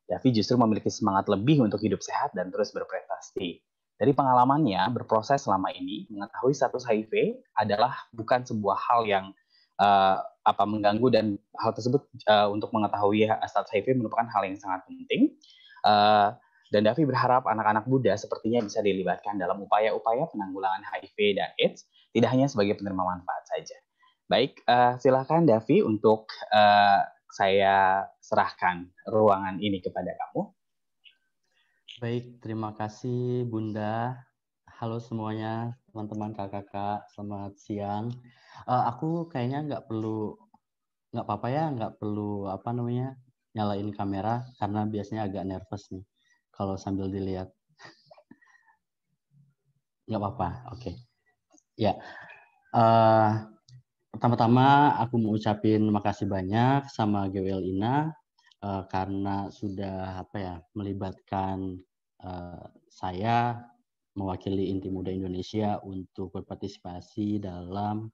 Davi justru memiliki semangat lebih untuk hidup sehat dan terus berprestasi. Dari pengalamannya berproses selama ini, mengetahui status HIV adalah bukan sebuah hal yang mengganggu, dan hal tersebut untuk mengetahui status HIV merupakan hal yang sangat penting. Dan Davi berharap anak-anak muda sepertinya bisa dilibatkan dalam upaya-upaya penanggulangan HIV dan AIDS, tidak hanya sebagai penerima manfaat saja. Baik, silakan Davi untuk saya serahkan ruangan ini kepada kamu. Baik, terima kasih Bunda. Halo semuanya, teman-teman kakak-kakak, selamat siang. Aku kayaknya nggak perlu nyalain kamera karena biasanya agak nervous nih kalau sambil dilihat. Nggak apa-apa, oke. Ya, pertama-tama aku mau ucapin makasih banyak sama GWL INA karena sudah melibatkan saya mewakili Inti Muda Indonesia untuk berpartisipasi dalam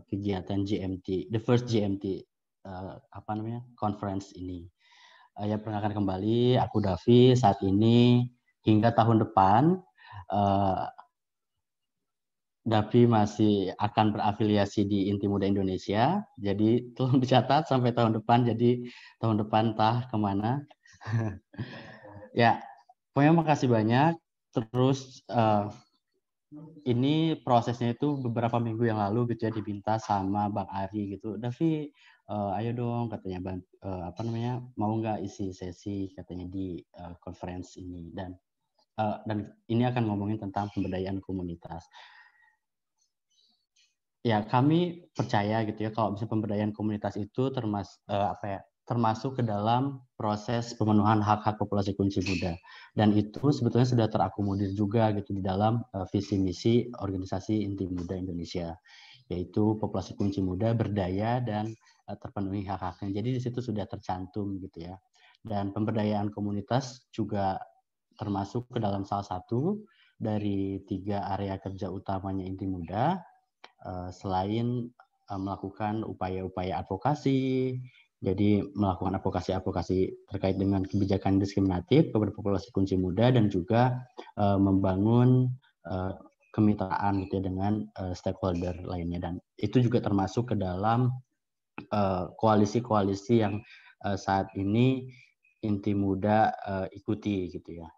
kegiatan GMT, the first GMT conference ini. Ya, perkenalkan kembali, aku Davi. Saat ini hingga tahun depan Davi masih akan berafiliasi di Inti Muda Indonesia. Jadi tolong dicatat sampai tahun depan. Jadi tahun depan entah kemana. Ya, pokoknya makasih banyak. Terus ini prosesnya itu beberapa minggu yang lalu gitu ya, diminta sama Bang Ari gitu. Davi, ayo dong katanya mau nggak isi sesi katanya di conference ini, dan ini akan ngomongin tentang pemberdayaan komunitas. Ya, kami percaya gitu ya kalau misalnya pemberdayaan komunitas itu termasuk ke dalam proses pemenuhan hak-hak populasi kunci muda, dan itu sebetulnya sudah terakomodir juga gitu di dalam visi misi organisasi Inti Muda Indonesia, yaitu populasi kunci muda berdaya dan terpenuhi hak-haknya. Jadi di situ sudah tercantum gitu ya. Dan pemberdayaan komunitas juga termasuk ke dalam salah satu dari 3 area kerja utamanya Inti Muda. Selain melakukan upaya-upaya advokasi, jadi melakukan advokasi terkait dengan kebijakan diskriminatif kepada populasi kunci muda, dan juga membangun kemitraan gitu ya dengan stakeholder lainnya, dan itu juga termasuk ke dalam koalisi-koalisi yang saat ini Inti Muda ikuti gitu ya.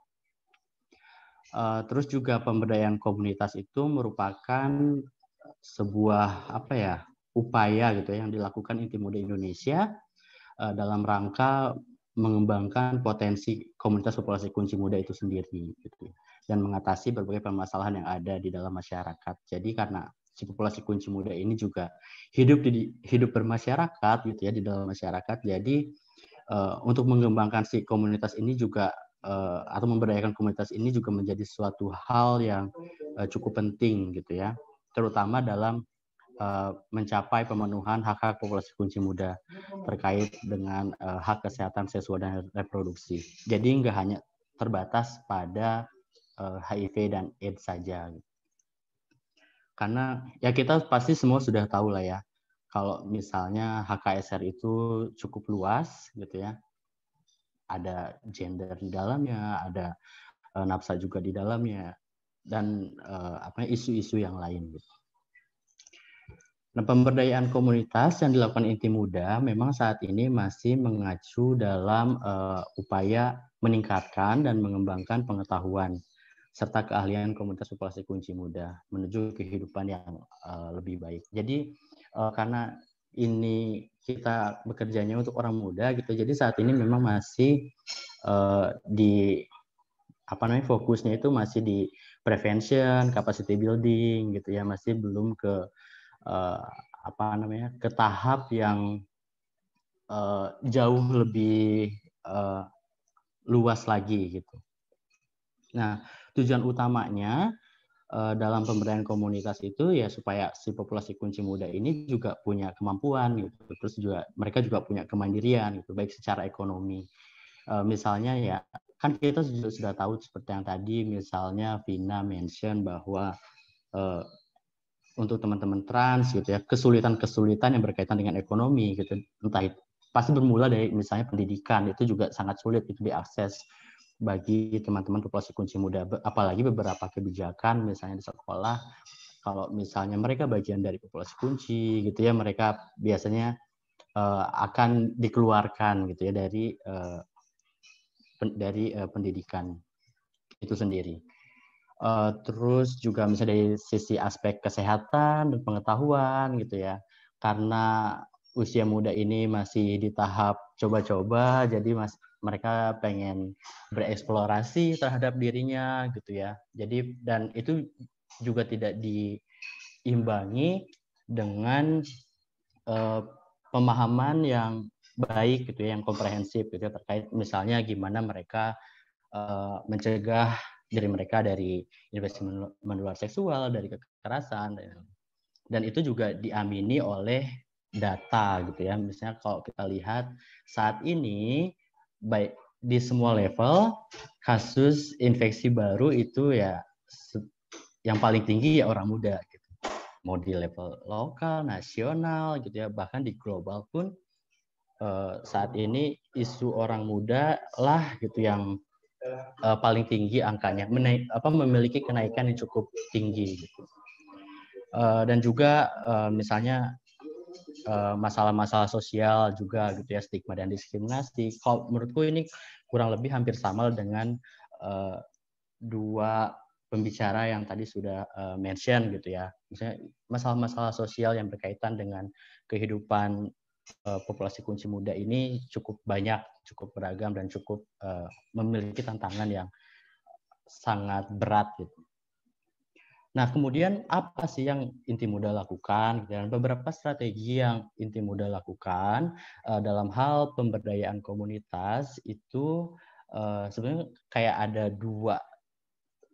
Terus juga pemberdayaan komunitas itu merupakan sebuah upaya gitu ya yang dilakukan Inti Muda Indonesia dalam rangka mengembangkan potensi komunitas populasi kunci muda itu sendiri gitu, dan mengatasi berbagai permasalahan yang ada di dalam masyarakat. Jadi karena si populasi kunci muda ini juga hidup bermasyarakat gitu ya di dalam masyarakat, jadi untuk mengembangkan si komunitas ini juga atau memberdayakan komunitas ini juga menjadi suatu hal yang cukup penting gitu ya, terutama dalam mencapai pemenuhan hak-hak populasi kunci muda terkait dengan hak kesehatan seksual dan reproduksi. Jadi nggak hanya terbatas pada HIV dan AIDS saja. Karena ya kita pasti semua sudah tahu lah ya, kalau misalnya HKSR itu cukup luas gitu ya. Ada gender di dalamnya, ada nafsa juga di dalamnya, dan isu-isu yang lain gitu. Nah, pemberdayaan komunitas yang dilakukan Inti Muda memang saat ini masih mengacu dalam upaya meningkatkan dan mengembangkan pengetahuan serta keahlian komunitas populasi kunci muda menuju kehidupan yang lebih baik. Jadi karena ini kita bekerjanya untuk orang muda gitu, jadi saat ini memang masih fokusnya itu masih di prevention, capacity building gitu ya, masih belum ke ke tahap yang jauh lebih luas lagi gitu. Nah, tujuan utamanya dalam pemberdayaan komunitas itu ya supaya si populasi kunci muda ini juga punya kemampuan gitu, terus juga mereka juga punya kemandirian gitu, baik secara ekonomi. Misalnya ya kan kita sudah tahu seperti yang tadi misalnya Vina mention bahwa untuk teman-teman trans gitu ya, kesulitan-kesulitan yang berkaitan dengan ekonomi gitu, entah itu pasti bermula dari misalnya pendidikan, itu juga sangat sulit itu diakses bagi teman-teman populasi kunci muda, apalagi beberapa kebijakan misalnya di sekolah, kalau misalnya mereka bagian dari populasi kunci gitu ya, mereka biasanya akan dikeluarkan gitu ya dari pendidikan itu sendiri. Terus juga misalnya dari sisi aspek kesehatan dan pengetahuan gitu ya, karena usia muda ini masih di tahap coba-coba, jadi mereka pengen bereksplorasi terhadap dirinya gitu ya. Jadi dan itu juga tidak diimbangi dengan pemahaman yang baik gitu ya, yang komprehensif gitu ya, terkait misalnya gimana mereka mencegah diri mereka dari infeksi menular seksual, dari kekerasan, dan itu juga diamini oleh data gitu ya. Misalnya kalau kita lihat saat ini baik di semua level kasus infeksi baru itu ya yang paling tinggi ya orang muda gitu. Mau di level lokal, nasional gitu ya, bahkan di global pun saat ini isu orang muda lah gitu yang paling tinggi angkanya, memiliki kenaikan yang cukup tinggi gitu. Dan juga misalnya masalah-masalah sosial juga gitu ya, stigma dan diskriminasi. Kalau menurutku ini kurang lebih hampir sama dengan dua pembicara yang tadi sudah mention gitu ya. Misalnya masalah-masalah sosial yang berkaitan dengan kehidupan populasi kunci muda ini cukup banyak, cukup beragam, dan cukup memiliki tantangan yang sangat berat gitu. Nah, kemudian apa sih yang Inti Muda lakukan? Dan beberapa strategi yang Inti Muda lakukan dalam hal pemberdayaan komunitas itu sebenarnya kayak ada dua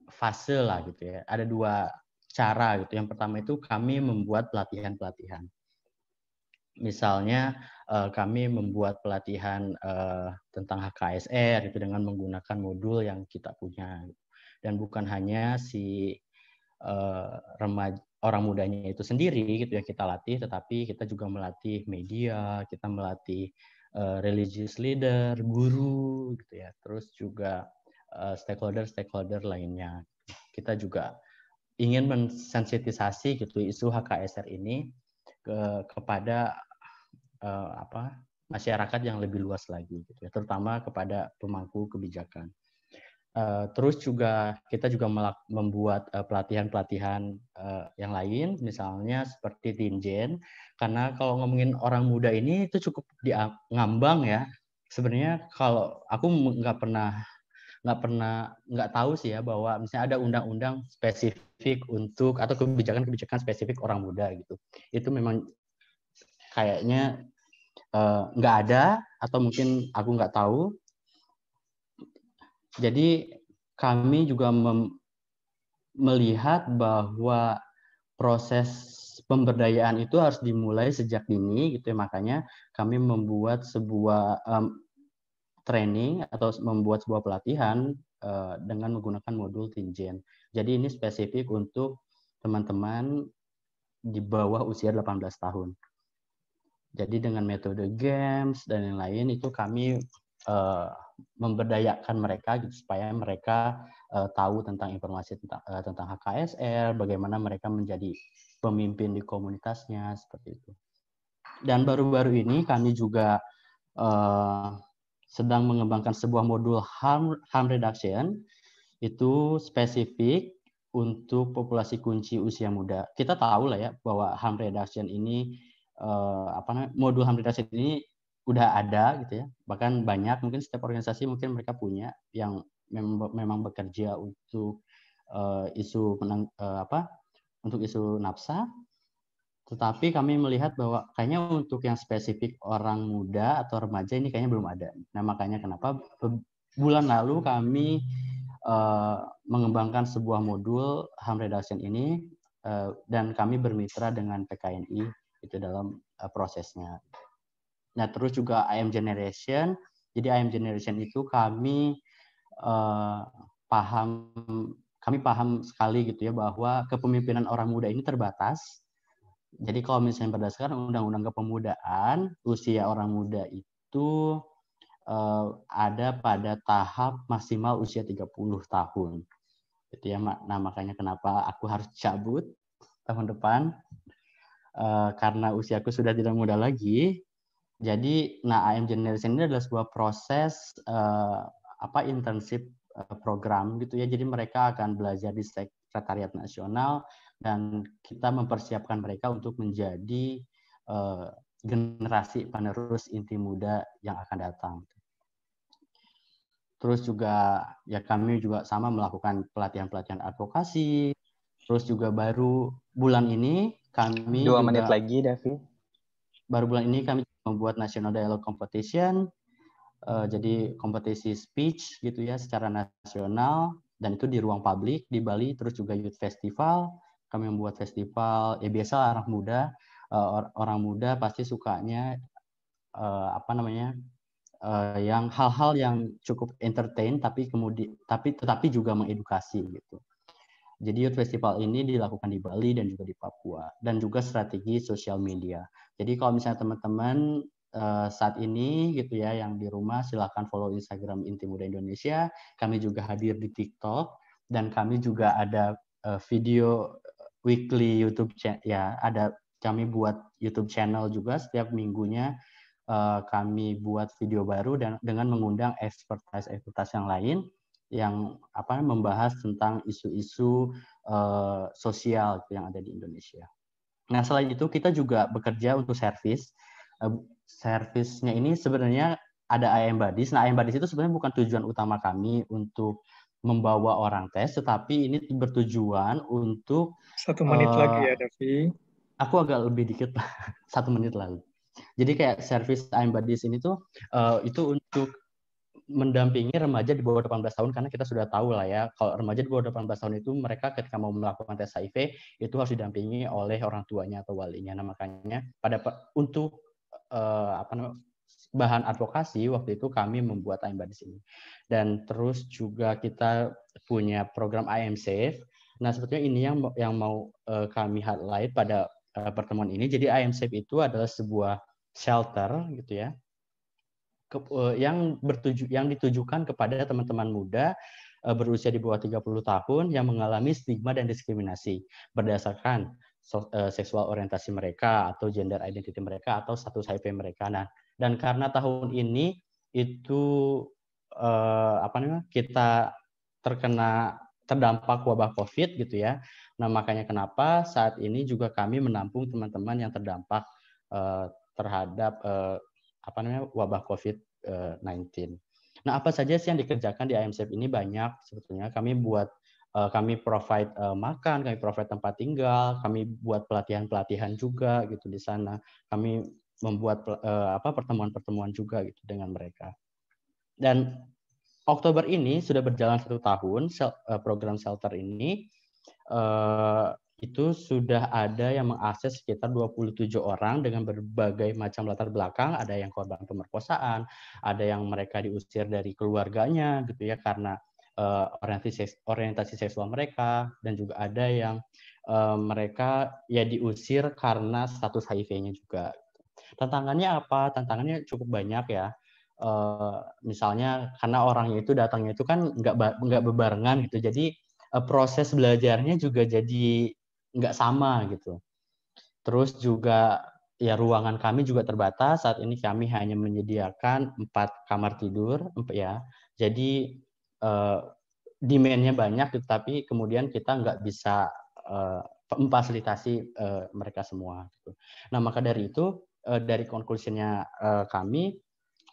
fase lah gitu ya. Ada dua cara gitu. Yang pertama itu kami membuat pelatihan-pelatihan. Misalnya kami membuat pelatihan tentang HKSR itu dengan menggunakan modul yang kita punya, dan bukan hanya si orang mudanya itu sendiri gitu ya kita latih, tetapi kita juga melatih media, kita melatih religious leader, guru gitu ya, terus juga stakeholder lainnya. Kita juga ingin mensensitisasi gitu isu HKSR ini kepada masyarakat yang lebih luas lagi gitu ya, terutama kepada pemangku kebijakan. Terus juga kita juga membuat pelatihan-pelatihan yang lain, misalnya seperti Tinjen, karena kalau ngomongin orang muda ini itu cukup ngambang ya. Sebenarnya kalau aku nggak tahu sih ya bahwa misalnya ada undang-undang spesifik untuk atau kebijakan-kebijakan spesifik orang muda gitu. Itu memang kayaknya nggak ada atau mungkin aku nggak tahu. Jadi kami juga melihat bahwa proses pemberdayaan itu harus dimulai sejak dini gitu ya. Makanya kami membuat sebuah training atau membuat sebuah pelatihan dengan menggunakan modul Tingen. Jadi ini spesifik untuk teman-teman di bawah usia 18 tahun. Jadi dengan metode games dan lain-lain itu kami memberdayakan mereka gitu, supaya mereka tahu tentang informasi tentang HKSR, bagaimana mereka menjadi pemimpin di komunitasnya seperti itu. Dan baru-baru ini kami juga sedang mengembangkan sebuah modul harm reduction itu spesifik untuk populasi kunci usia muda. Kita tahu lah ya bahwa harm reduction ini modul harm reduction ini udah ada gitu ya. Bahkan banyak, mungkin setiap organisasi mungkin mereka punya yang memang bekerja untuk untuk isu nafsa. Tetapi kami melihat bahwa kayaknya untuk yang spesifik orang muda atau remaja ini kayaknya belum ada. Nah, makanya kenapa bulan lalu kami mengembangkan sebuah modul harm reduction ini dan kami bermitra dengan PKNI itu dalam prosesnya. Nah, terus juga I Am Generation. Jadi I Am Generation itu kami paham sekali gitu ya bahwa kepemimpinan orang muda ini terbatas. Jadi kalau misalnya berdasarkan Undang-Undang Kepemudaan, usia orang muda itu ada pada tahap maksimal usia 30 tahun. Gitu ya. Nah, makanya kenapa aku harus cabut tahun depan, karena usiaku sudah tidak muda lagi. Jadi, I Am Generation ini adalah sebuah proses internship program gitu ya. Jadi mereka akan belajar di Sekretariat Nasional dan kita mempersiapkan mereka untuk menjadi generasi penerus inti muda yang akan datang. Terus juga ya kami juga sama melakukan pelatihan-pelatihan advokasi. Terus juga baru bulan ini kami 2 menit lagi, Davi. Baru bulan ini kami membuat National Dialogue Competition. Jadi kompetisi speech gitu ya secara nasional, dan itu di ruang publik di Bali. Terus juga Youth Festival. Kami membuat festival, biasa orang muda pasti sukanya yang hal-hal yang cukup entertain tetapi juga mengedukasi gitu. Jadi Youth Festival ini dilakukan di Bali dan juga di Papua, dan juga strategi sosial media. Jadi kalau misalnya teman-teman saat ini gitu ya yang di rumah, silahkan follow Instagram Inti Muda Indonesia. Kami juga hadir di TikTok, dan kami juga ada video weekly YouTube ya, kami buat YouTube channel juga setiap minggunya. Kami buat video baru dan dengan mengundang expertise yang lain yang membahas tentang isu-isu sosial yang ada di Indonesia. Nah, selain itu kita juga bekerja untuk service. Servisnya ini sebenarnya ada I Am Buddies. Nah, I Am Buddies itu sebenarnya bukan tujuan utama kami untuk membawa orang tes, tetapi ini bertujuan untuk 1 menit lagi ya, Davi. Aku agak lebih dikit, 1 menit lagi. Jadi kayak service I Am Buddies ini tuh itu untuk mendampingi remaja di bawah 18 tahun, karena kita sudah tahu lah ya, kalau remaja di bawah 18 tahun itu mereka ketika mau melakukan tes HIV itu harus didampingi oleh orang tuanya atau walinya. Nah, makanya untuk bahan advokasi waktu itu kami membuat I Am Buddies ini. Dan terus juga kita punya program I Am Safe. Nah, sebetulnya ini yang mau kami highlight pada pertemuan ini. Jadi I Am Safe itu adalah sebuah shelter gitu ya, yang ditujukan kepada teman-teman muda berusia di bawah 30 tahun yang mengalami stigma dan diskriminasi berdasarkan seksual orientasi mereka atau gender identity mereka atau status HIV mereka. Nah, dan karena tahun ini itu kita terdampak wabah COVID gitu ya. Nah, makanya kenapa saat ini juga kami menampung teman-teman yang terdampak terhadap wabah COVID-19. Nah, apa saja sih yang dikerjakan di I Am Safe ini? Banyak sebetulnya. Kami provide makan, kami provide tempat tinggal, kami buat pelatihan-pelatihan juga gitu di sana. Kami membuat pertemuan-pertemuan juga gitu dengan mereka. Dan Oktober ini sudah berjalan 1 tahun program shelter ini, itu sudah ada yang mengakses sekitar 27 orang dengan berbagai macam latar belakang. Ada yang korban pemerkosaan, ada yang mereka diusir dari keluarganya gitu ya karena orientasi seksual mereka, dan juga ada yang mereka ya diusir karena status HIV-nya juga. Tantangannya apa? Tantangannya cukup banyak ya. Misalnya karena orangnya itu datangnya itu kan nggak bebarengan gitu, jadi proses belajarnya juga jadi nggak sama gitu. Terus juga ya ruangan kami juga terbatas. Saat ini kami hanya menyediakan 4 kamar tidur ya. Jadi demand-nya banyak, tetapi kemudian kita nggak bisa memfasilitasi mereka semua. Gitu. Nah maka dari itu dari conclusion-nya kami,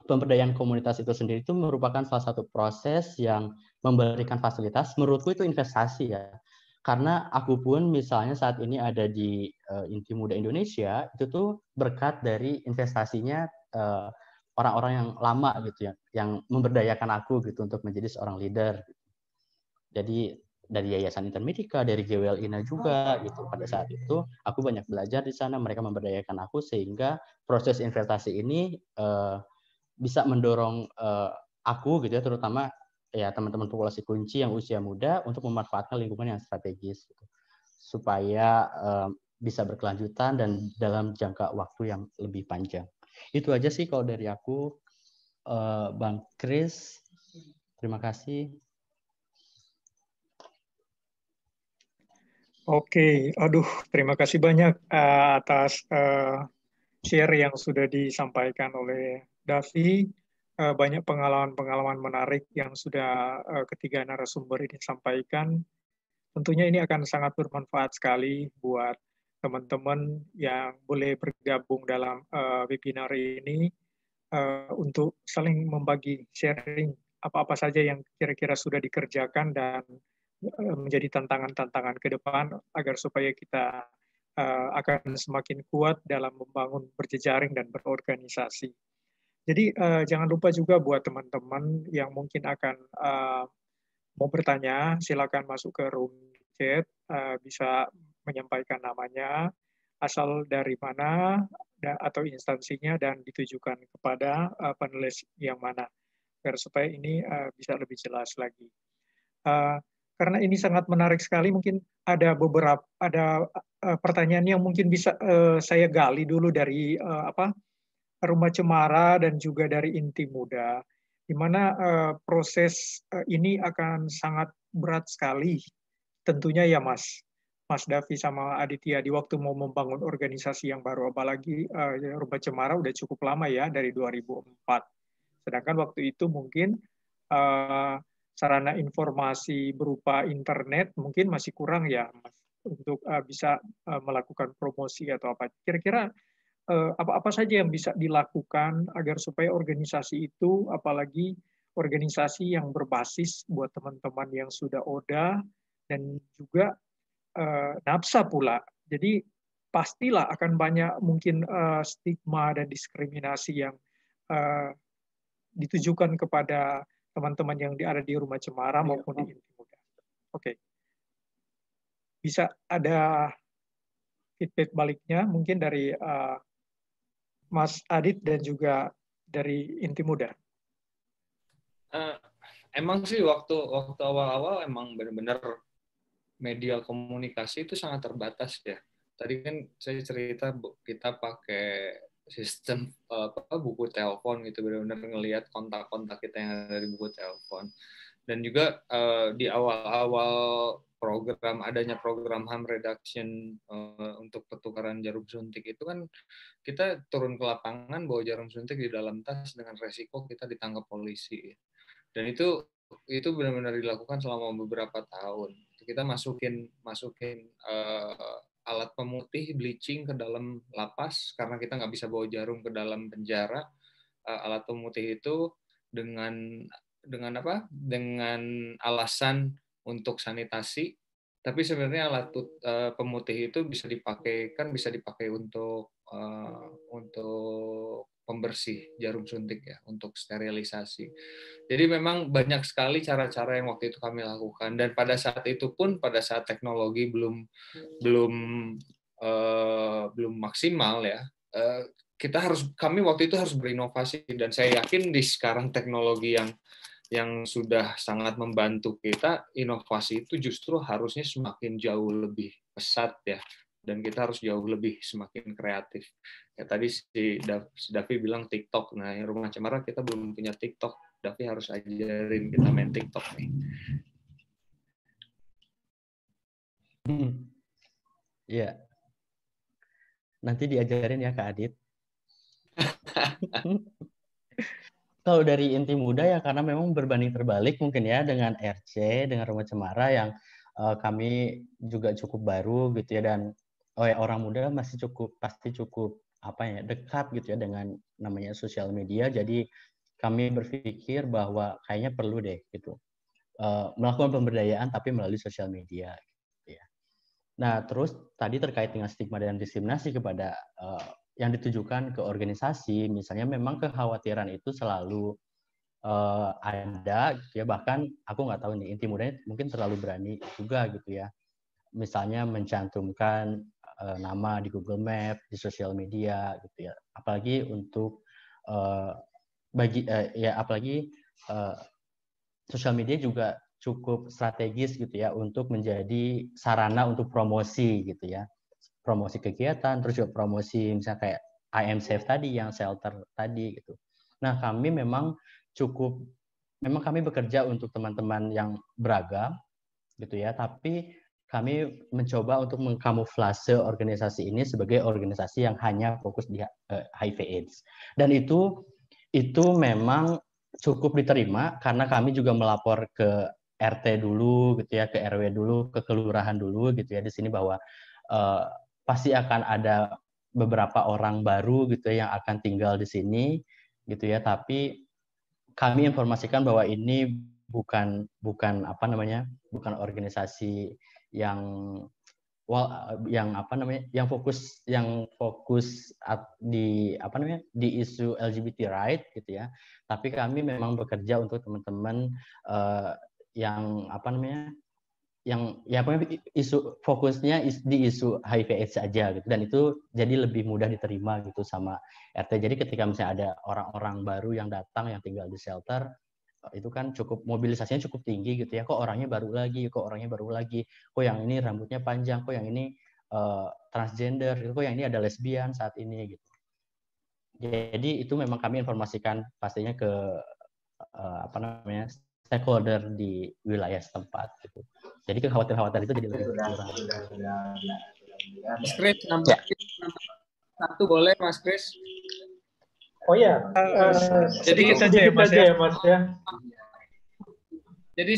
pemberdayaan komunitas itu sendiri itu merupakan salah satu proses yang memberikan fasilitas. Menurutku itu investasi ya. Karena aku pun misalnya saat ini ada di Inti Muda Indonesia, itu tuh berkat dari investasinya orang-orang yang lama gitu ya, yang memberdayakan aku gitu untuk menjadi seorang leader. Jadi dari Yayasan Intermedika, dari GWL INA juga gitu. Pada saat itu aku banyak belajar di sana, mereka memberdayakan aku sehingga proses investasi ini bisa mendorong aku gitu ya, terutama ya teman-teman populasi kunci yang usia muda untuk memanfaatkan lingkungan yang strategis gitu, supaya bisa berkelanjutan dan dalam jangka waktu yang lebih panjang. Itu aja sih kalau dari aku, Bang Kris. Terima kasih. Oke, aduh, terima kasih banyak atas share yang sudah disampaikan oleh Davi. Banyak pengalaman-pengalaman menarik yang sudah ketiga narasumber ini sampaikan. Tentunya ini akan sangat bermanfaat sekali buat teman-teman yang boleh bergabung dalam webinar ini untuk saling membagi sharing apa-apa saja yang kira-kira sudah dikerjakan dan menjadi tantangan-tantangan ke depan agar supaya kita akan semakin kuat dalam membangun berjejaring dan berorganisasi. Jadi jangan lupa juga buat teman-teman yang mungkin akan mau bertanya, silakan masuk ke room chat, bisa menyampaikan namanya, asal dari mana atau instansinya, dan ditujukan kepada penulis yang mana, agar supaya ini bisa lebih jelas lagi. Karena ini sangat menarik sekali, mungkin ada beberapa pertanyaan yang mungkin bisa saya gali dulu dari Rumah Cemara dan juga dari Inti Muda, di mana proses ini akan sangat berat sekali, tentunya ya Mas Davi sama Aditya, di waktu mau membangun organisasi yang baru, apalagi Rumah Cemara udah cukup lama ya, dari 2004. Sedangkan waktu itu mungkin sarana informasi berupa internet mungkin masih kurang ya, Mas, untuk bisa melakukan promosi atau apa. Kira-kira apa-apa saja yang bisa dilakukan agar supaya organisasi itu, apalagi organisasi yang berbasis buat teman-teman yang sudah ODA dan juga NAPSA pula. Jadi pastilah akan banyak mungkin stigma dan diskriminasi yang ditujukan kepada teman-teman yang ada di Rumah Cemara maupun di Inti Muda. Oke. Bisa ada feedback baliknya mungkin dari Mas Adit dan juga dari Inti Muda. Emang sih waktu awal-awal emang benar-benar media komunikasi itu sangat terbatas ya. Tadi kan saya cerita kita pakai sistem buku telepon gitu, benar-benar ngelihat kontak-kontak kita yang ada di buku telepon. Dan juga di awal-awal adanya program harm reduction untuk pertukaran jarum suntik itu kan kita turun ke lapangan bawa jarum suntik di dalam tas dengan resiko kita ditangkap polisi. Dan itu benar-benar dilakukan selama beberapa tahun. Kita masukin alat pemutih bleaching ke dalam lapas karena kita nggak bisa bawa jarum ke dalam penjara. Alat pemutih itu dengan alasan untuk sanitasi, tapi sebenarnya alat pemutih itu bisa dipakai untuk pembersih jarum suntik ya, untuk sterilisasi. Jadi memang banyak sekali cara-cara yang waktu itu kami lakukan, dan pada saat itu pun, pada saat teknologi belum maksimal ya, kami waktu itu harus berinovasi, dan saya yakin di sekarang teknologi yang sudah sangat membantu kita, inovasi itu justru harusnya semakin jauh lebih pesat ya, dan kita harus jauh lebih semakin kreatif. Ya tadi si Davi bilang TikTok. Nah, yang Rumah Cemara kita belum punya TikTok. Davi harus ajarin kita main TikTok nih. Iya. Nanti diajarin ya Kak Adit. Kalau dari Inti Muda ya karena memang berbanding terbalik mungkin ya dengan RC, dengan Rumah Cemara yang kami juga cukup baru gitu ya, dan orang muda masih pasti cukup dekat gitu ya dengan namanya sosial media. Jadi kami berpikir bahwa kayaknya perlu deh gitu melakukan pemberdayaan tapi melalui sosial media gitu ya. Nah, terus tadi terkait dengan stigma dan diskriminasi kepada yang ditujukan ke organisasi, misalnya memang kekhawatiran itu selalu ada gitu ya, bahkan aku nggak tahu nih Inti Muda mungkin terlalu berani juga gitu ya, misalnya mencantumkan nama di Google Map, di sosial media gitu ya, apalagi untuk sosial media juga cukup strategis gitu ya untuk menjadi sarana untuk promosi gitu ya, promosi kegiatan, terus juga promosi misalnya kayak I am safe tadi, yang shelter tadi gitu. Nah, kami bekerja untuk teman-teman yang beragam gitu ya, tapi kami mencoba untuk mengkamuflase organisasi ini sebagai organisasi yang hanya fokus di HIV/AIDS. Dan itu memang cukup diterima karena kami juga melapor ke RT dulu gitu ya, ke RW dulu, ke kelurahan dulu gitu ya di sini, bahwa pasti akan ada beberapa orang baru gitu ya yang akan tinggal di sini gitu ya, tapi kami informasikan bahwa ini bukan organisasi yang fokus di isu LGBT right gitu ya, tapi kami memang bekerja untuk teman-teman fokusnya di isu HIV/AIDS aja gitu, dan itu jadi lebih mudah diterima gitu sama RT. Jadi ketika misalnya ada orang-orang baru yang datang yang tinggal di shelter, itu kan mobilisasinya cukup tinggi gitu ya, kok orangnya baru lagi, kok yang ini rambutnya panjang, kok yang ini transgender, kok yang ini ada lesbian saat ini gitu. Jadi itu memang kami informasikan pastinya ke stakeholder di wilayah setempat gitu. Jadi kekhawatiran itu jadi lebih kurang. Mas Kris, nambahin satu boleh Mas Kris? Oh ya, sedikit saja ya Mas ya. Jadi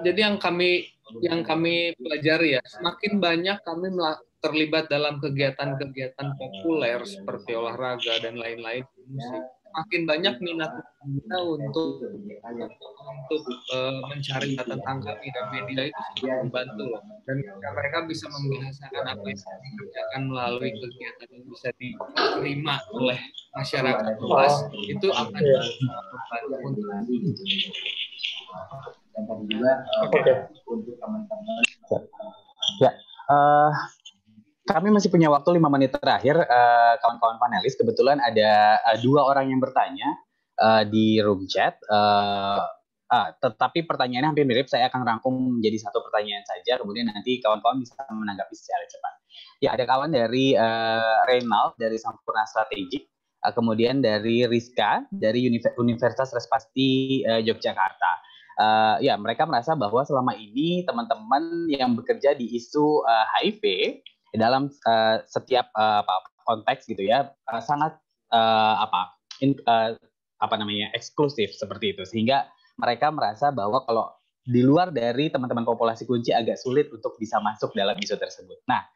jadi yang kami pelajari ya, semakin banyak kami terlibat dalam kegiatan-kegiatan populer seperti olahraga dan lain-lain, makin banyak minat kita untuk mencari data tentang kami, dan media itu sangat membantu loh. Dan mereka bisa membiasakan apa yang kami kerjakan melalui kegiatan yang bisa diterima oleh masyarakat luas, itu akan membantu untuk untuk teman-teman. Ya, kami masih punya waktu 5 menit terakhir, kawan-kawan panelis. Kebetulan ada 2 orang yang bertanya di room chat, tetapi pertanyaannya hampir mirip. Saya akan rangkum menjadi satu pertanyaan saja, kemudian nanti kawan-kawan bisa menanggapi secara cepat. Ya, ada kawan dari Reynald dari Sampurna Strategik, kemudian dari Rizka dari Universitas Respasti Yogyakarta. Ya, mereka merasa bahwa selama ini teman-teman yang bekerja di isu HIV dalam setiap konteks gitu ya, sangat eksklusif seperti itu, sehingga mereka merasa bahwa kalau di luar dari teman-teman populasi kunci agak sulit untuk bisa masuk dalam isu tersebut. Nah,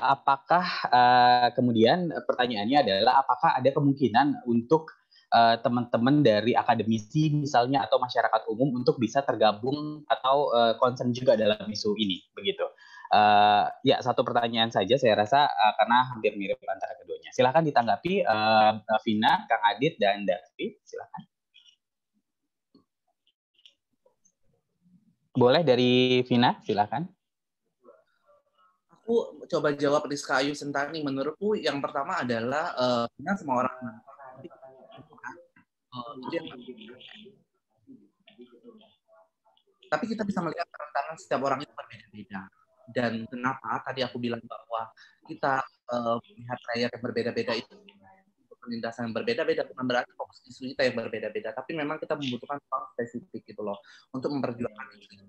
apakah kemudian pertanyaannya adalah apakah ada kemungkinan untuk teman-teman dari akademisi misalnya atau masyarakat umum untuk bisa tergabung atau concern juga dalam isu ini begitu. Ya, satu pertanyaan saja saya rasa karena hampir mirip antara keduanya. Silakan ditanggapi Vina, Kang Adit, dan David. Silakan. Boleh dari Vina, silakan. Aku coba jawab Rizka Ayu Sentani. Menurutku yang pertama adalah semua orang tapi kita bisa melihat kerentanan setiap orang itu berbeda-beda. Dan kenapa tadi aku bilang bahwa kita melihat layar yang berbeda-beda itu penindasan yang berbeda-beda, bukan berarti fokus isu kita yang berbeda-beda, tapi memang kita membutuhkan ruang spesifik gitu loh untuk memperjuangkan isu.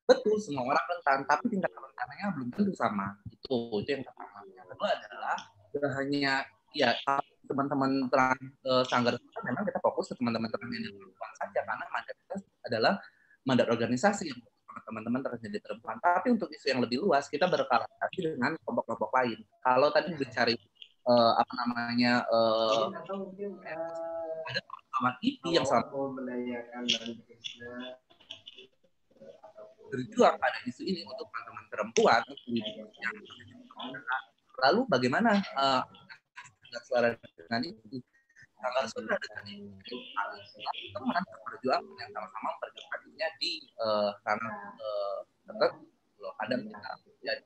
Betul, semua orang rentan, tapi tingkat kerentanannya belum tentu sama. Itu yang pertama. Yang kedua adalah hanya ya teman-teman sanggar memang kita fokus ke teman-teman yang perempuan saja karena mandat kita adalah mandat organisasi yang teman-teman terjadi perempuan. Tapi untuk isu yang lebih luas kita berkolaborasi dengan kelompok-kelompok lain. Kalau tadi dicari ada kawan IP yang sama berjuang pada isu ini untuk teman-teman perempuan. Lalu bagaimana suara dengan itu? Tanggal suara dengan itu teman berjuang yang sama-sama memperjuangkannya di ranah tertentu. Kadang kita jadi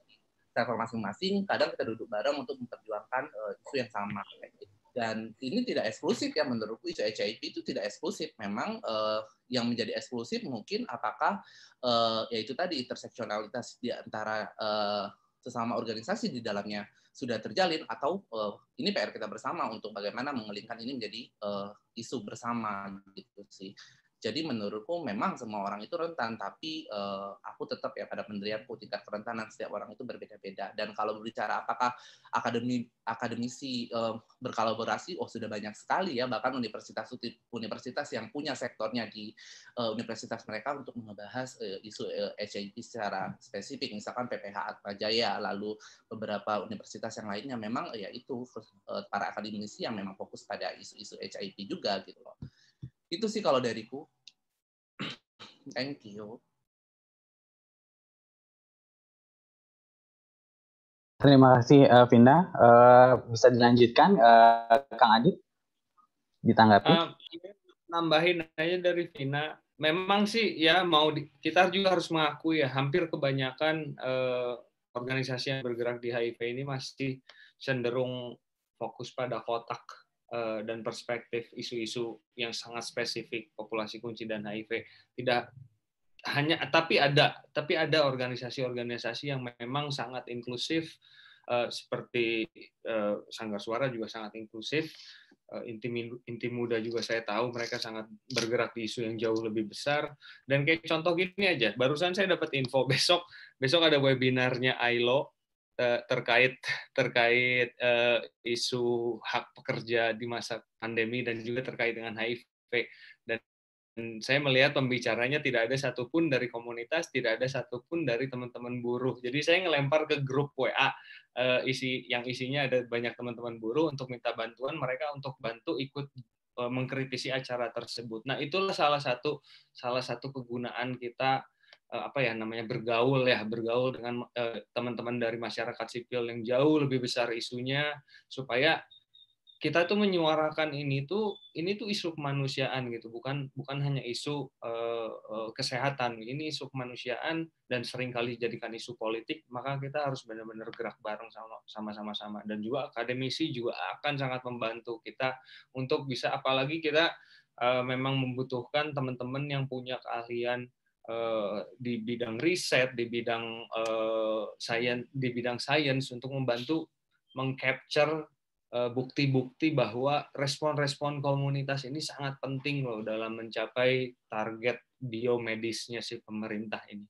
server masing-masing, kadang kita duduk bareng untuk memperjuangkan isu yang sama. Dan ini tidak eksklusif ya, menurutku isu HIV itu tidak eksklusif. Memang yang menjadi eksklusif mungkin apakah yaitu tadi interseksionalitas di antara sesama organisasi di dalamnya sudah terjalin, atau ini PR kita bersama untuk bagaimana mengelingkan ini menjadi isu bersama gitu sih. Jadi menurutku memang semua orang itu rentan, tapi aku tetap ya pada pendirianku tingkat kerentanan setiap orang itu berbeda-beda. Dan kalau berbicara apakah akademisi berkolaborasi, sudah banyak sekali ya, bahkan universitas yang punya sektornya di universitas mereka untuk membahas isu HIV secara spesifik, misalkan PPH Atmajaya, lalu beberapa universitas yang lainnya memang ya itu para akademisi yang memang fokus pada isu-isu HIV juga gitu loh. Itu sih kalau dariku. Thank you. Terima kasih Vinda. Bisa dilanjutkan Kang Adit ditanggapi. Nambahin aja dari Vina. Memang sih ya kita juga harus mengakui ya hampir kebanyakan organisasi yang bergerak di HIV ini masih cenderung fokus pada kotak dan perspektif isu-isu yang sangat spesifik populasi kunci dan HIV. Tapi ada organisasi-organisasi yang memang sangat inklusif, seperti Sanggar Suara juga sangat inklusif, Inti Muda juga saya tahu mereka sangat bergerak di isu yang jauh lebih besar. Dan kayak contoh gini aja, barusan saya dapat info besok ada webinarnya ILO terkait isu hak pekerja di masa pandemi dan juga terkait dengan HIV. Dan saya melihat pembicaranya tidak ada satupun dari komunitas, tidak ada satupun dari teman-teman buruh. Jadi saya ngelempar ke grup WA yang isinya ada banyak teman-teman buruh untuk minta bantuan mereka untuk bantu ikut mengkritisi acara tersebut. Nah, itulah salah satu kegunaan kita bergaul dengan teman-teman dari masyarakat sipil yang jauh lebih besar isunya, supaya kita tuh menyuarakan ini tuh isu kemanusiaan gitu, bukan hanya isu kesehatan, ini isu kemanusiaan dan seringkali jadikan isu politik. Maka kita harus benar-benar gerak bareng sama-sama, dan juga akademisi juga akan sangat membantu kita untuk bisa, apalagi kita memang membutuhkan teman-teman yang punya keahlian di bidang riset, di bidang sains untuk membantu mengcapture bukti-bukti bahwa respon-respon komunitas ini sangat penting loh dalam mencapai target biomedisnya si pemerintah ini.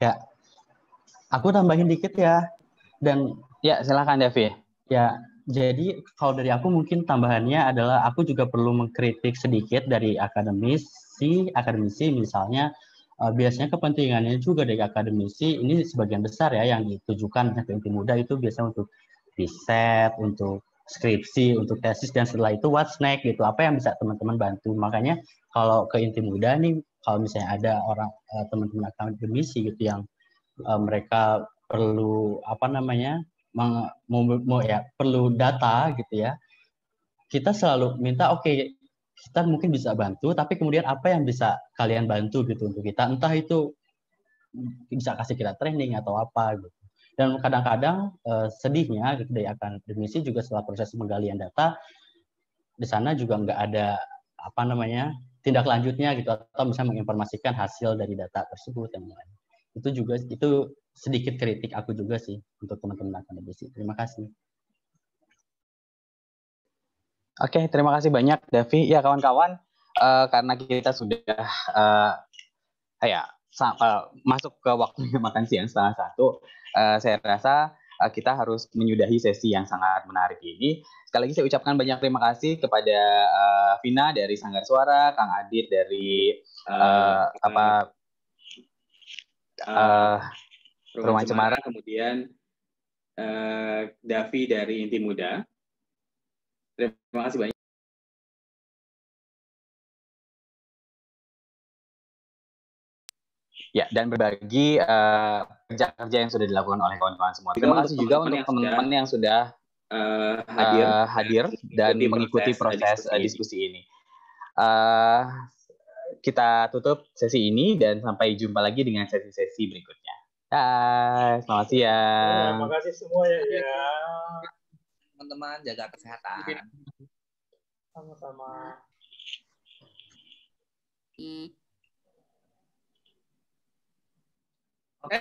Ya, aku tambahin dikit ya. Dan ya silakan Devi. Ya, jadi kalau dari aku mungkin tambahannya adalah aku juga perlu mengkritik sedikit dari akademisi misalnya biasanya kepentingannya juga dari akademisi ini sebagian besar ya yang ditujukan ke Inti Muda itu biasanya untuk riset, untuk skripsi, untuk tesis, dan setelah itu what's next gitu, apa yang bisa teman-teman bantu. Makanya kalau ke Inti Muda nih, kalau misalnya ada orang teman-teman akademisi gitu yang mereka perlu apa namanya perlu data gitu ya, kita selalu minta oke, kita mungkin bisa bantu, tapi kemudian apa yang bisa kalian bantu gitu untuk kita, entah itu bisa kasih kita training atau apa gitu. Dan kadang-kadang sedihnya gitu, dari akademisi juga setelah proses penggalian data di sana juga nggak ada apa namanya tindak lanjutnya gitu, atau misalnya menginformasikan hasil dari data tersebut yang lain. Itu sedikit kritik aku juga sih untuk teman-teman akademisi. Terima kasih. Oke, terima kasih banyak Davi. Ya kawan-kawan, karena kita sudah masuk ke waktunya makan siang 12:30, saya rasa kita harus menyudahi sesi yang sangat menarik ini. Sekali lagi saya ucapkan banyak terima kasih kepada Vina dari Sanggar Suara, Kang Adit dari Perumahan Cemara, kemudian Davi dari Inti Muda. Terima kasih banyak. Ya, dan berbagi kerja-kerja yang sudah dilakukan oleh kawan-kawan semua. Terima kasih juga untuk teman-teman yang sudah hadir dan mengikuti proses diskusi ini. Kita tutup sesi ini dan sampai jumpa lagi dengan sesi-sesi berikutnya. Selamat siang. Terima kasih semua ya. Teman-teman, jaga kesehatan. Sama-sama. Oke,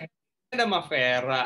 ada Mbak Vera.